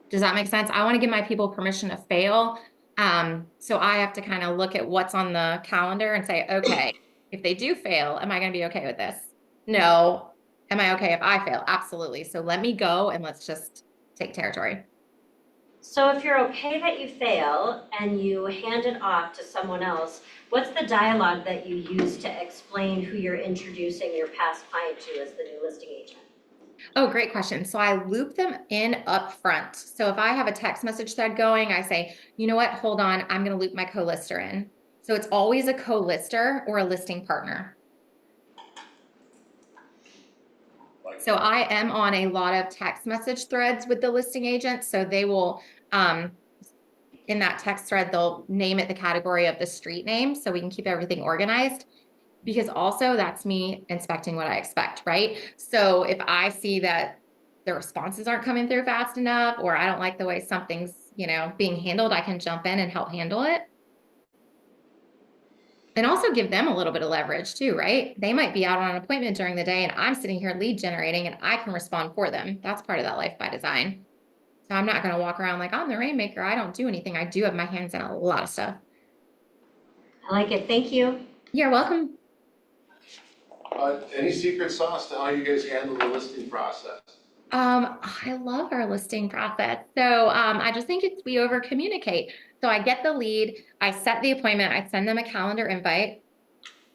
Does that make sense? I want to give my people permission to fail. So I have to kind of look at what's on the calendar and say, okay, if they do fail, am I going to be okay with this? No. Am I okay if I fail? Absolutely. So let me go and let's just take territory. So if you're okay that you fail and you hand it off to someone else, what's the dialogue that you use to explain who you're introducing your past client to as the new listing agent? Oh, great question. So I loop them in up front. So if I have a text message thread going, I say, you know what, hold on, I'm going to loop my co-lister in. So it's always a co-lister or a listing partner. So I am on a lot of text message threads with the listing agent. So they will, in that text thread, they'll name it the category of the street name so we can keep everything organized. Because also that's me inspecting what I expect, right? So if I see that the responses aren't coming through fast enough, or I don't like the way something's, being handled, I can jump in and help handle it. And also give them a little bit of leverage too, right? They might be out on an appointment during the day and I'm sitting here lead generating and I can respond for them. That's part of that life by design. So I'm not going to walk around like I'm the rainmaker. I don't do anything. I do have my hands in a lot of stuff. I like it. Thank you. You're welcome. Any secret sauce to how you guys handle the listing process? I love our listing process. So I just think we over communicate. So I get the lead, I set the appointment, I send them a calendar invite.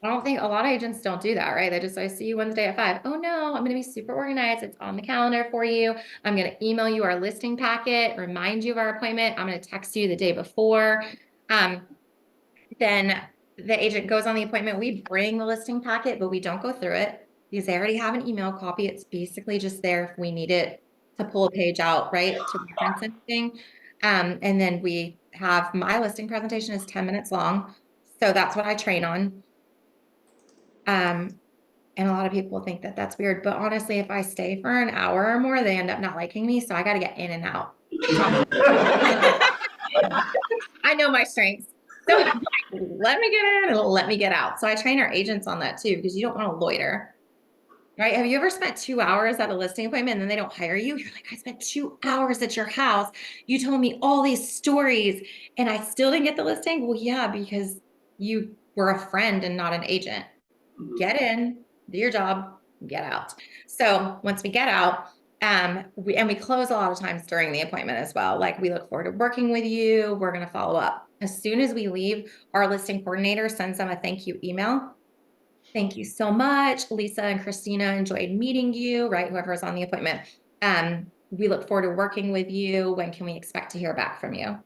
I don't think a lot of agents don't do that, right? They just, I see you Wednesday at 5. Oh no, I'm going to be super organized. It's on the calendar for you. I'm going to email you our listing packet, remind you of our appointment. I'm going to text you the day before. Then the agent goes on the appointment. We bring the listing packet, but we don't go through it. because they already have an email copy. It's basically just there if we need it to pull a page out, right, to reference anything. And then we have, my listing presentation is 10 minutes long. So that's what I train on. And a lot of people think that that's weird, but honestly, if I stay for an hour or more, they end up not liking me. So I got to get in and out. I know my strengths. So let me get in and let me get out. So I train our agents on that too, because you don't want to loiter. Right? Have you ever spent 2 hours at a listing appointment and then they don't hire you? You're like, I spent 2 hours at your house. You told me all these stories and I still didn't get the listing. Well, yeah, because you were a friend and not an agent. Get in, do your job, get out. So once we get out, we close a lot of times during the appointment as well. Like, we look forward to working with you. We're going to follow up. As soon as we leave, our listing coordinator sends them a thank you email. Thank you so much. Lisa and Christina enjoyed meeting you, right? Whoever's on the appointment. We look forward to working with you. When can we expect to hear back from you?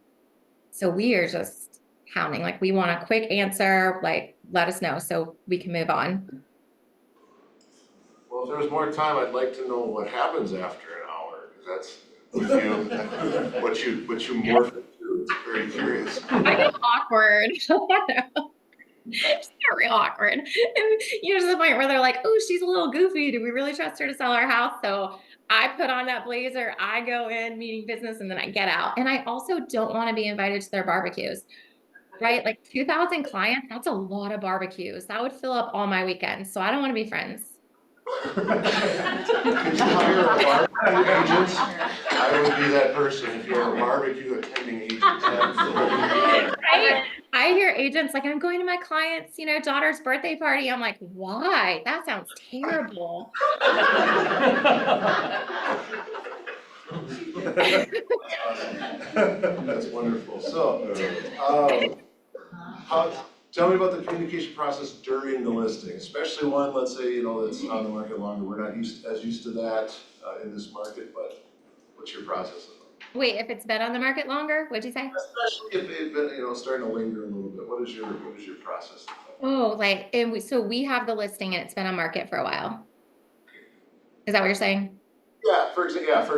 So we are just hounding, like, we want a quick answer, like, let us know so we can move on. Well, if there was more time, I'd like to know what happens after an hour, because that's what you morph into. It's very curious. I get awkward. It's real awkward. And to the point where they're like, oh, she's a little goofy. Do we really trust her to sell our house? So I put on that blazer, I go in meeting business, and then I get out. And I also don't want to be invited to their barbecues, right? Like 2,000 clients, that's a lot of barbecues. That would fill up all my weekends. So I don't want to be friends. Could you hire a barbecue agent? I would be that person if you're a barbecue attending agent. Right? I hear agents like, I'm going to my client's, daughter's birthday party. I'm like, why? That sounds terrible. That's wonderful. So, tell me about the communication process during the listing, especially one, let's say, that's on the market longer. We're not used to that in this market, but what's your process? Wait, if it's been on the market longer, what'd you say? Especially if it's been, starting to linger a little bit. What is your process? Oh, so we have the listing and it's been on market for a while. Is that what you're saying? Yeah, for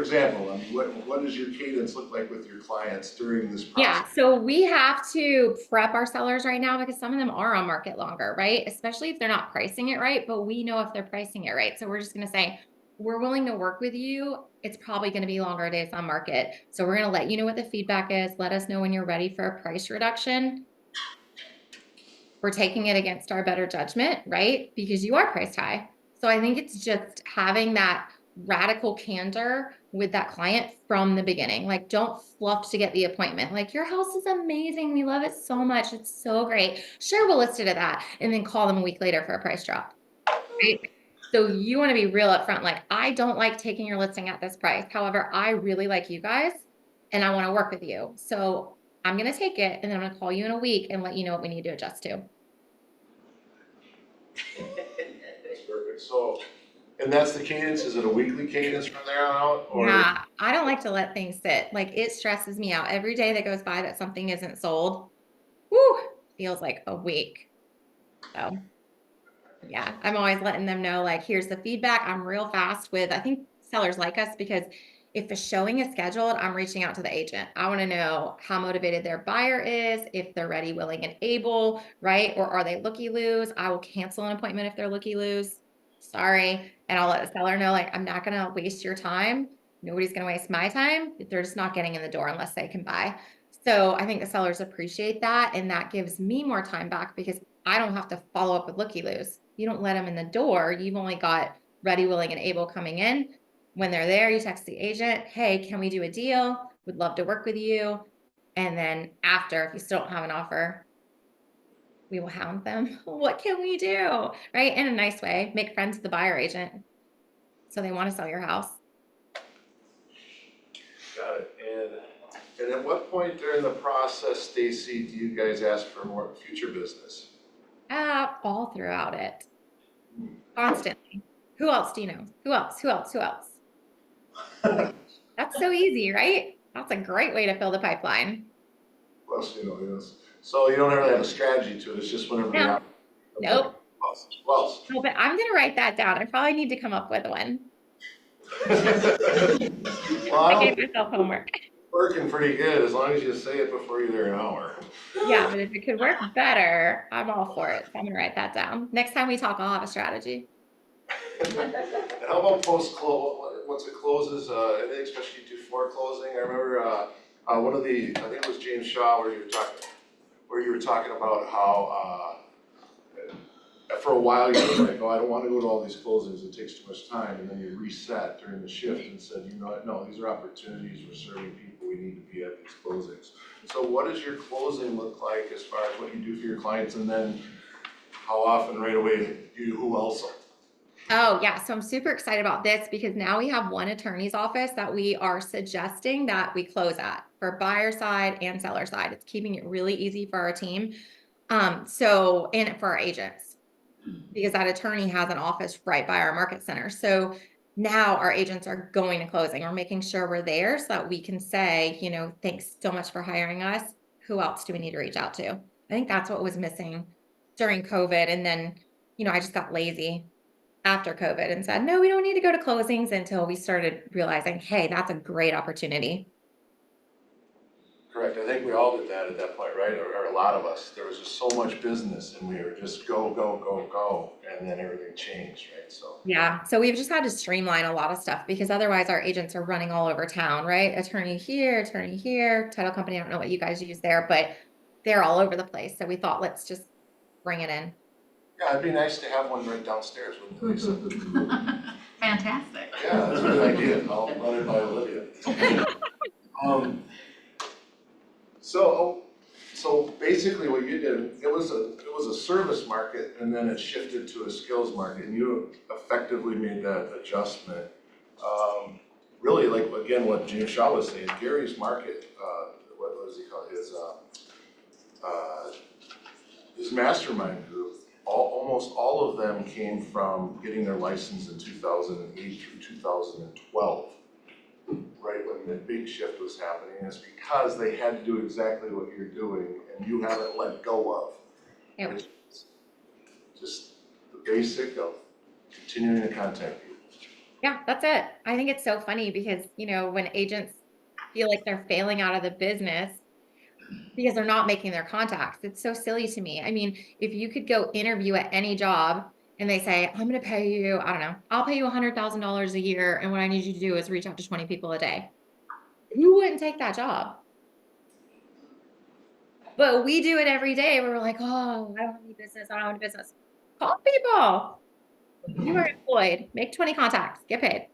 example, what does your cadence look like with your clients during this process? Yeah, so we have to prep our sellers right now because some of them are on market longer, right? Especially if they're not pricing it right, but we know if they're pricing it right. So we're just going to say, we're willing to work with you. It's probably going to be longer days on market. So we're going to let you know what the feedback is. Let us know when you're ready for a price reduction. We're taking it against our better judgment, right? Because you are priced high. So I think it's just having that radical candor with that client from the beginning. Like, don't fluff to get the appointment. Like, your house is amazing. We love it so much. It's so great. Sure, we'll list it at that. And then call them a week later for a price drop. Right? So you want to be real upfront. Like, I don't like taking your listing at this price. However, I really like you guys and I want to work with you. So I'm going to take it and then I'm going to call you in a week and let you know what we need to adjust to. That's perfect. So, and that's the cadence? Is it a weekly cadence from there on out? Or? Yeah, I don't like to let things sit. Like, it stresses me out. Every day that goes by that something isn't sold, feels like a week. So yeah, I'm always letting them know, like, here's the feedback. I'm real fast with, I think sellers like us because if the showing is scheduled, I'm reaching out to the agent. I want to know how motivated their buyer is, if they're ready, willing, and able, right? Or are they looky-loos? I will cancel an appointment if they're looky-loos. Sorry. And I'll let the seller know, like, I'm not going to waste your time. Nobody's going to waste my time. They're just not getting in the door unless they can buy. So I think the sellers appreciate that. And that gives me more time back because I don't have to follow up with looky-loos. You don't let them in the door. You've only got ready, willing, and able coming in. When they're there, you text the agent, hey, can we do a deal? Would love to work with you. And then after, if you still don't have an offer, we will hound them. What can we do? Right? In a nice way, make friends with the buyer agent. So they want to sell your house. Got it. And at what point during the process, Stacy, do you guys ask for more future business? All throughout it. Constantly. Who else do you know? Who else? That's so easy, right? That's a great way to fill the pipeline. Plus, yes. So you don't really have a strategy to it. It's just whenever you have. Nope. Who else? No, but I'm gonna write that down. I probably need to come up with one. Well, I gave myself homework. working pretty good, as long as you say it before you're there an hour. Yeah, but if it could work better, I'm all for it. So I'm gonna write that down. Next time we talk, I'll have a strategy. And how about post-close, once it closes, anything especially before closing? I remember, one of the, I think it was James Shaw, where you were talking about how, for a while you were like, oh, I don't wanna go to all these closings, it takes too much time, and then you reset during the shift and said, you know what, no, these are opportunities, we're serving people, we need to be at these closings. So what does your closing look like as far as what you do for your clients, and then how often right away do you, who else? Oh, yeah. So I'm super excited about this because now we have one attorney's office that we are suggesting that we close at for buyer side and seller side. It's keeping it really easy for our team. And for our agents, because that attorney has an office right by our market center. So now our agents are going to closing. We're making sure we're there so that we can say, you know, thanks so much for hiring us. Who else do we need to reach out to? I think that's what was missing during COVID. And then, you know, I just got lazy after COVID and said, no, we don't need to go to closings until we started realizing, hey, that's a great opportunity. Correct, I think we all did that at that point, right, or a lot of us, there was just so much business and we were just go, go, go, go, and then everything changed, right, so. Yeah, so we've just had to streamline a lot of stuff because otherwise our agents are running all over town, right? Attorney here, title company, I don't know what you guys use there, but they're all over the place. So we thought, let's just bring it in. Yeah, it'd be nice to have one right downstairs, wouldn't it, Lisa? Fantastic. Yeah, that's a good idea, I'll run it by Olivia. So basically what you did, it was a service market and then it shifted to a skills market and you effectively made that adjustment. Really like, again, what James Shaw was saying, Gary's market, what does he call it, his mastermind group, almost all of them came from getting their license in 2008 through 2012. Right when the big shift was happening, it's because they had to do exactly what you're doing and you haven't let go of. Yep. Which is just the basic of continuing to contact people. Yeah, that's it. I think it's so funny because, you know, when agents feel like they're failing out of the business because they're not making their contacts, it's so silly to me. I mean, if you could go interview at any job and they say, I'm going to pay you, I don't know, I'll pay you $100,000 a year. And what I need you to do is reach out to 20 people a day. Who wouldn't take that job? But we do it every day. We're like, oh, I don't have any business. I don't have any business. Call people. You are employed. Make 20 contacts. Get paid.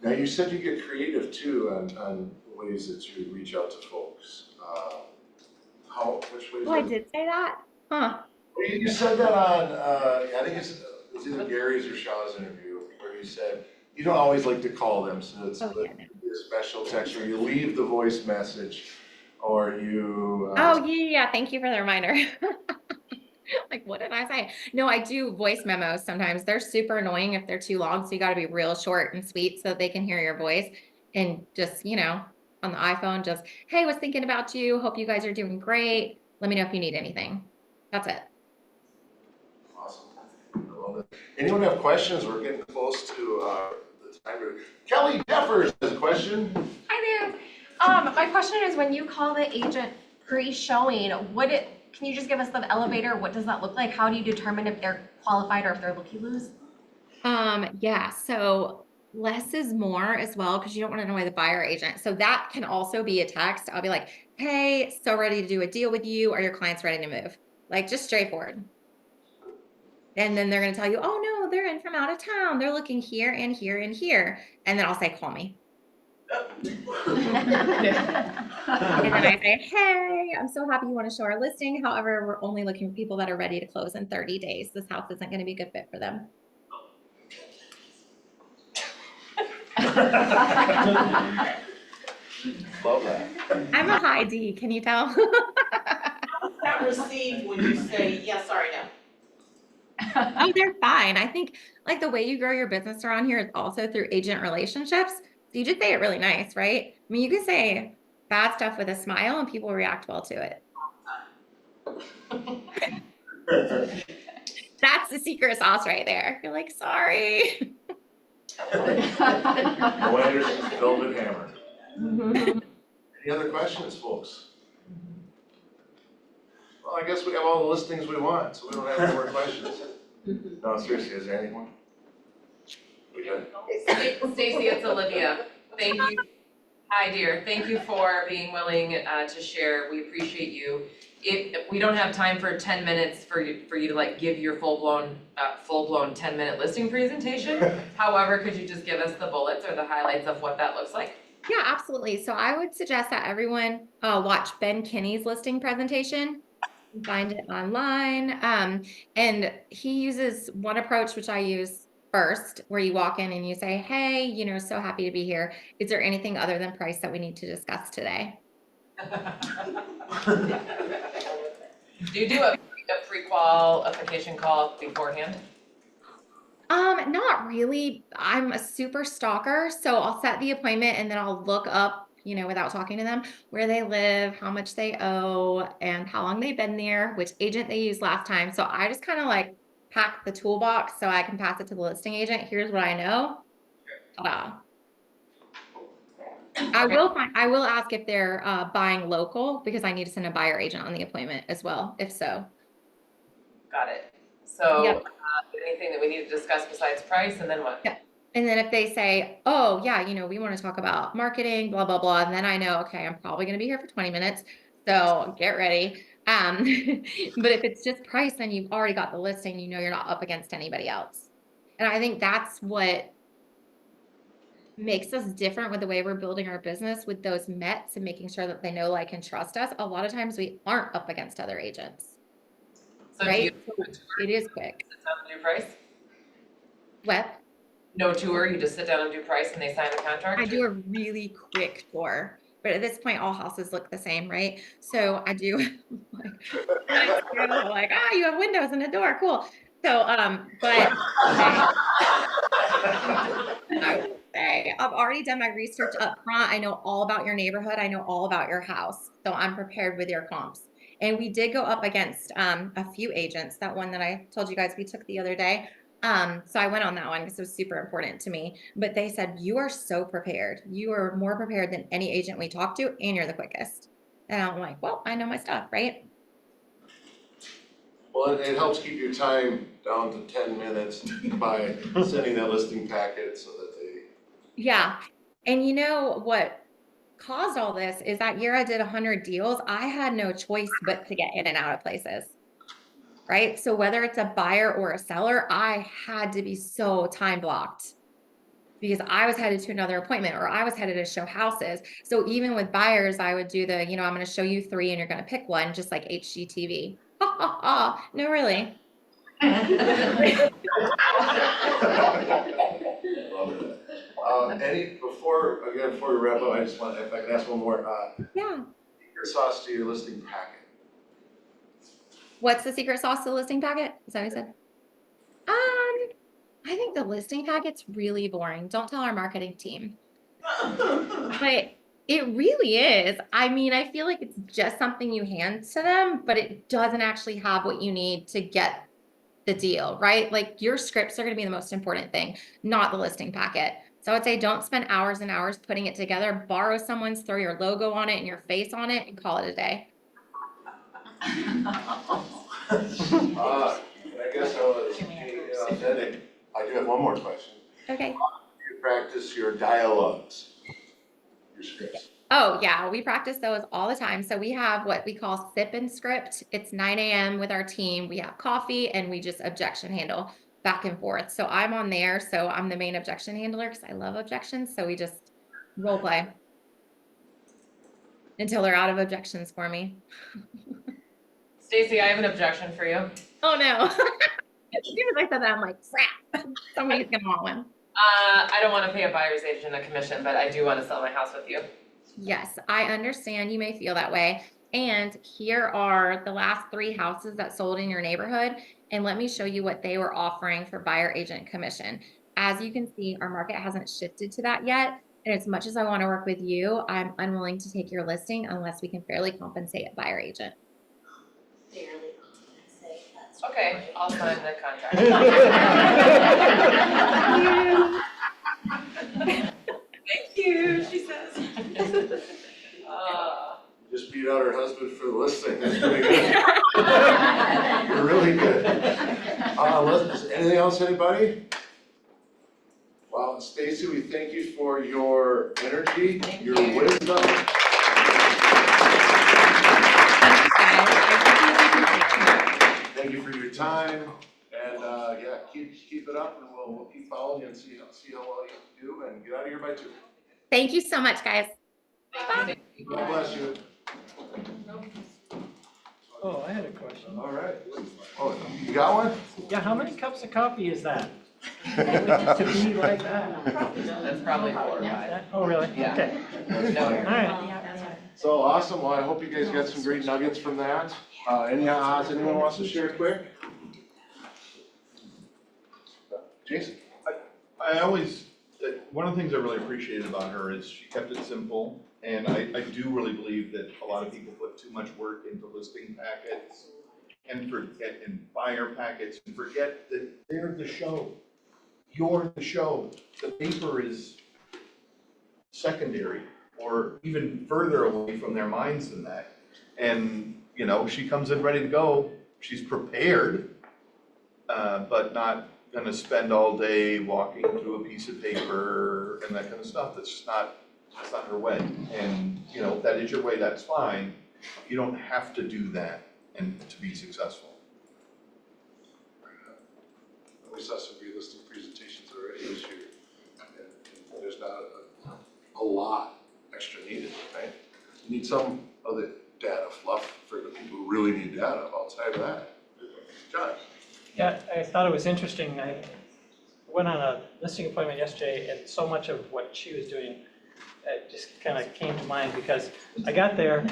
Now you said you get creative too on ways that you reach out to folks. Which ways? Oh, I did say that? Huh. Well, you said that on, I think it was either Gary's or Shaw's interview, where you said, you don't always like to call them, so it's a special text, or you leave the voice message, or you. Oh, yeah. Thank you for the reminder. Like, what did I say? No, I do voice memos sometimes. They're super annoying if they're too long, so you got to be real short and sweet so that they can hear your voice. And just, you know, on the iPhone, just, hey, was thinking about you. Hope you guys are doing great. Let me know if you need anything. That's it. Awesome. I love it. Anyone have questions? We're getting close to the time. Kelly Jeffers has a question. Hi there. My question is, when you call the agent pre-showing, can you just give us the elevator? What does that look like? How do you determine if they're qualified or if they're looky-loos? Yeah, so less is more as well, because you don't want to annoy the buyer agent. So that can also be a text. I'll be like, hey, so ready to do a deal with you. Are your clients ready to move? Like, just straightforward. And then they're going to tell you, oh no, they're in from out of town. They're looking here and here and here. And then I'll say, call me. And then I say, hey, I'm so happy you want to show our listing. However, we're only looking for people that are ready to close in 30 days. This house isn't going to be a good fit for them. Love that. I'm a high D, can you tell? How's that received when you say, yeah, sorry, no? Oh, they're fine. I think like the way you grow your business around here is also through agent relationships. So you just say it really nice, right? I mean, you can say bad stuff with a smile and people react well to it. That's the secret sauce right there. You're like, sorry. Anderson's velvet hammer. Any other questions, folks? Well, I guess we have all the listings we want, so we don't have any more questions. No, seriously, is there any more? We good? Stacy, it's Olivia. Thank you. Hi, dear. Thank you for being willing to share. We appreciate you. If we don't have time for 10 minutes for you to like give your full-blown 10-minute listing presentation. However, could you just give us the bullets or the highlights of what that looks like? Yeah, absolutely. So I would suggest that everyone watch Ben Kinney's listing presentation. You can find it online. And he uses one approach, which I use first, where you walk in and you say, hey, you know, so happy to be here. Is there anything other than price that we need to discuss today? Do you do a pre-qualification call beforehand? Not really. I'm a super stalker, so I'll set the appointment and then I'll look up, you know, without talking to them, where they live, how much they owe, and how long they've been there, which agent they used last time. So I just kind of like pack the toolbox so I can pass it to the listing agent. Here's what I know. Ta-da. I will ask if they're buying local because I need to send a buyer agent on the appointment as well, if so. Got it. So Yep. Anything that we need to discuss besides price, and then what? Yeah. And then if they say, oh yeah, you know, we want to talk about marketing, blah, blah, blah. And then I know, okay, I'm probably going to be here for 20 minutes. So get ready. But if it's just price, then you've already got the listing, you know, you're not up against anybody else. And I think that's what makes us different with the way we're building our business with those METs and making sure that they know, like, and trust us. A lot of times we aren't up against other agents. So right? do you It is quick. sit down and do price? What? No tour, you just sit down and do price and they sign the contract? I do a really quick tour, but at this point, all houses look the same, right? So I do like, you have windows and a door, cool. So, but I would say I've already done my research up front. I know all about your neighborhood. I know all about your house. So I'm prepared with your comps. And we did go up against a few agents, that one that I told you guys we took the other day. So I went on that one because it was super important to me. But they said, you are so prepared. You are more prepared than any agent we talked to, and you're the quickest. And I'm like, well, I know my stuff, right? Well, it helps keep your time down to 10 minutes by sending that listing packet so that they. Yeah. And you know what caused all this is that year I did 100 deals. I had no choice but to get in and out of places. Right? So whether it's a buyer or a seller, I had to be so time blocked because I was headed to another appointment or I was headed to show houses. So even with buyers, I would do the, I'm going to show you 3 and you're going to pick one, just like HGTV. No, really. Before we wrap up, I just want, if I can ask one more. Yeah. Secret sauce to your listing packet. What's the secret sauce to the listing packet? Is that what you said? I think the listing packet's really boring. Don't tell our marketing team. But it really is. I mean, I feel like it's just something you hand to them, but it doesn't actually have what you need to get the deal, right? Like your scripts are going to be the most important thing, not the listing packet. So I would say don't spend hours and hours putting it together. Borrow someone's, throw your logo on it and your face on it and call it a day. I guess I was being authentic. I do have one more question. Okay. You practice your dialogues, your scripts. Oh yeah, we practice those all the time. So we have what we call sip and script. It's 9 a.m. with our team. We have coffee and we just objection handle back and forth. So I'm on there. So I'm the main objection handler because I love objections. So we just role play until they're out of objections for me. Stacy, I have an objection for you. Oh no. As soon as I said that, I'm like, crap, somebody's gonna want one. I don't want to pay a buyer's agent a commission, but I do want to sell my house with you. Yes, I understand you may feel that way. And here are the last 3 houses that sold in your neighborhood. And let me show you what they were offering for buyer agent commission. As you can see, our market hasn't shifted to that yet. And as much as I want to work with you, I'm unwilling to take your listing unless we can fairly compensate a buyer agent. Fairly compensate, that's Okay, I'll sign the contract. Thank you, she says. Just beat out her husband for the listing, that's pretty good. You're really good. Anything else, anybody? Well, Stacy, we thank you for your energy, your wisdom. Thank you for your time, and yeah, keep it up, and we'll keep following you and see how well you do, and get out of here by 2. Thank you so much, guys. God bless you. Oh, I had a question. All right. Oh, you got one? Yeah, how many cups of coffee is that? To be like that? That's probably 4 or 5. Oh, really? Yeah. Okay. No. All right. So awesome, well, I hope you guys got some great nuggets from that. Any ahas anyone wants to share quick? Jason? I always, one of the things I really appreciated about her is she kept it simple. And I do really believe that a lot of people put too much work into listing packets and buyer packets and forget that they're the show. You're the show. The paper is secondary or even further away from their minds than that. And, you know, she comes in ready to go. She's prepared, but not gonna spend all day walking through a piece of paper and that kind of stuff. That's not her way. And, you know, if that is your way, that's fine. You don't have to do that and to be successful. We saw some realistic presentations already this year, and there's not a lot extra needed, right? You need some of the data fluff for the people who really need data. Outside of that, John. Yeah, I thought it was interesting. I went on a listing appointment yesterday, and so much of what she was doing just kind of came to mind because I got there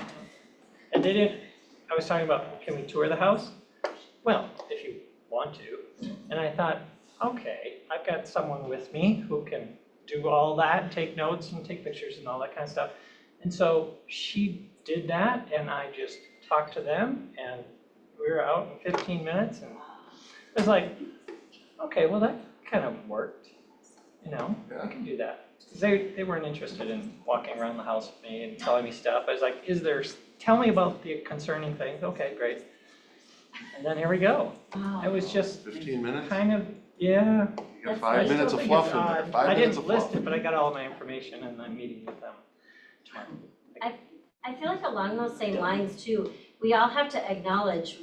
and I was talking about, can we tour the house? Well, if you want to. And I thought, okay, I've got someone with me who can do all that, take notes and take pictures and all that kind of stuff. And so she did that, and I just talked to them, and we were out in 15 minutes, and it was like, okay, well that kind of worked, you know, I can do that. They weren't interested in walking around the house with me and telling me stuff. I was like, tell me about the concerning things. Okay, great. And then here we go. Wow. It was just 15 minutes? kind of, yeah. You got 5 minutes of fluff in there. 5 minutes of fluff. I didn't list it, but I got all my information, and I'm meeting with them tomorrow. I feel like along those same lines too, we all have to acknowledge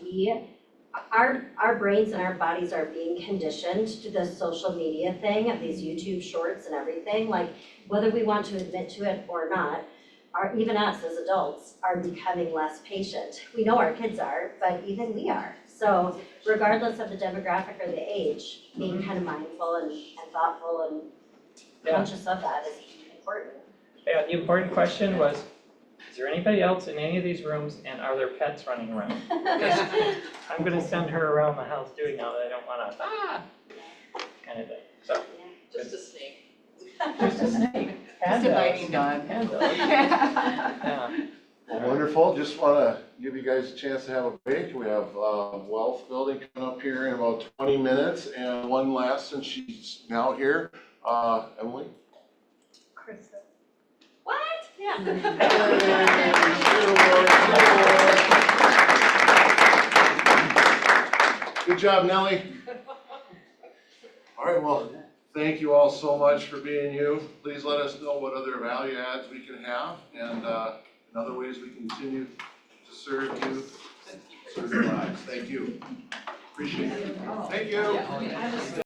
our brains and our bodies are being conditioned to this social media thing of these YouTube shorts and everything. Like whether we want to admit to it or not, even us as adults are becoming less patient. We know our kids are, but even we are. So regardless of the demographic or the age, being kind of mindful and thoughtful and conscious of that is important. Yeah, the important question was, is there anybody else in any of these rooms, and are there pets running around? I'm gonna send her around the house doing all that. I don't wanna, kind of thing, so. Just a snake. Just a snake. Just a biting dog. Yeah. Well, wonderful. Just want to give you guys a chance to have a break. We have wealth building coming up here in about 20 minutes, and one last, since she's now here, Emily. Krista. What? Yeah. Good job, Nellie. All right, well, thank you all so much for being you. Please let us know what other value adds we can have, and in other ways we continue to serve you, serve your lives. Thank you. Appreciate it. Thank you.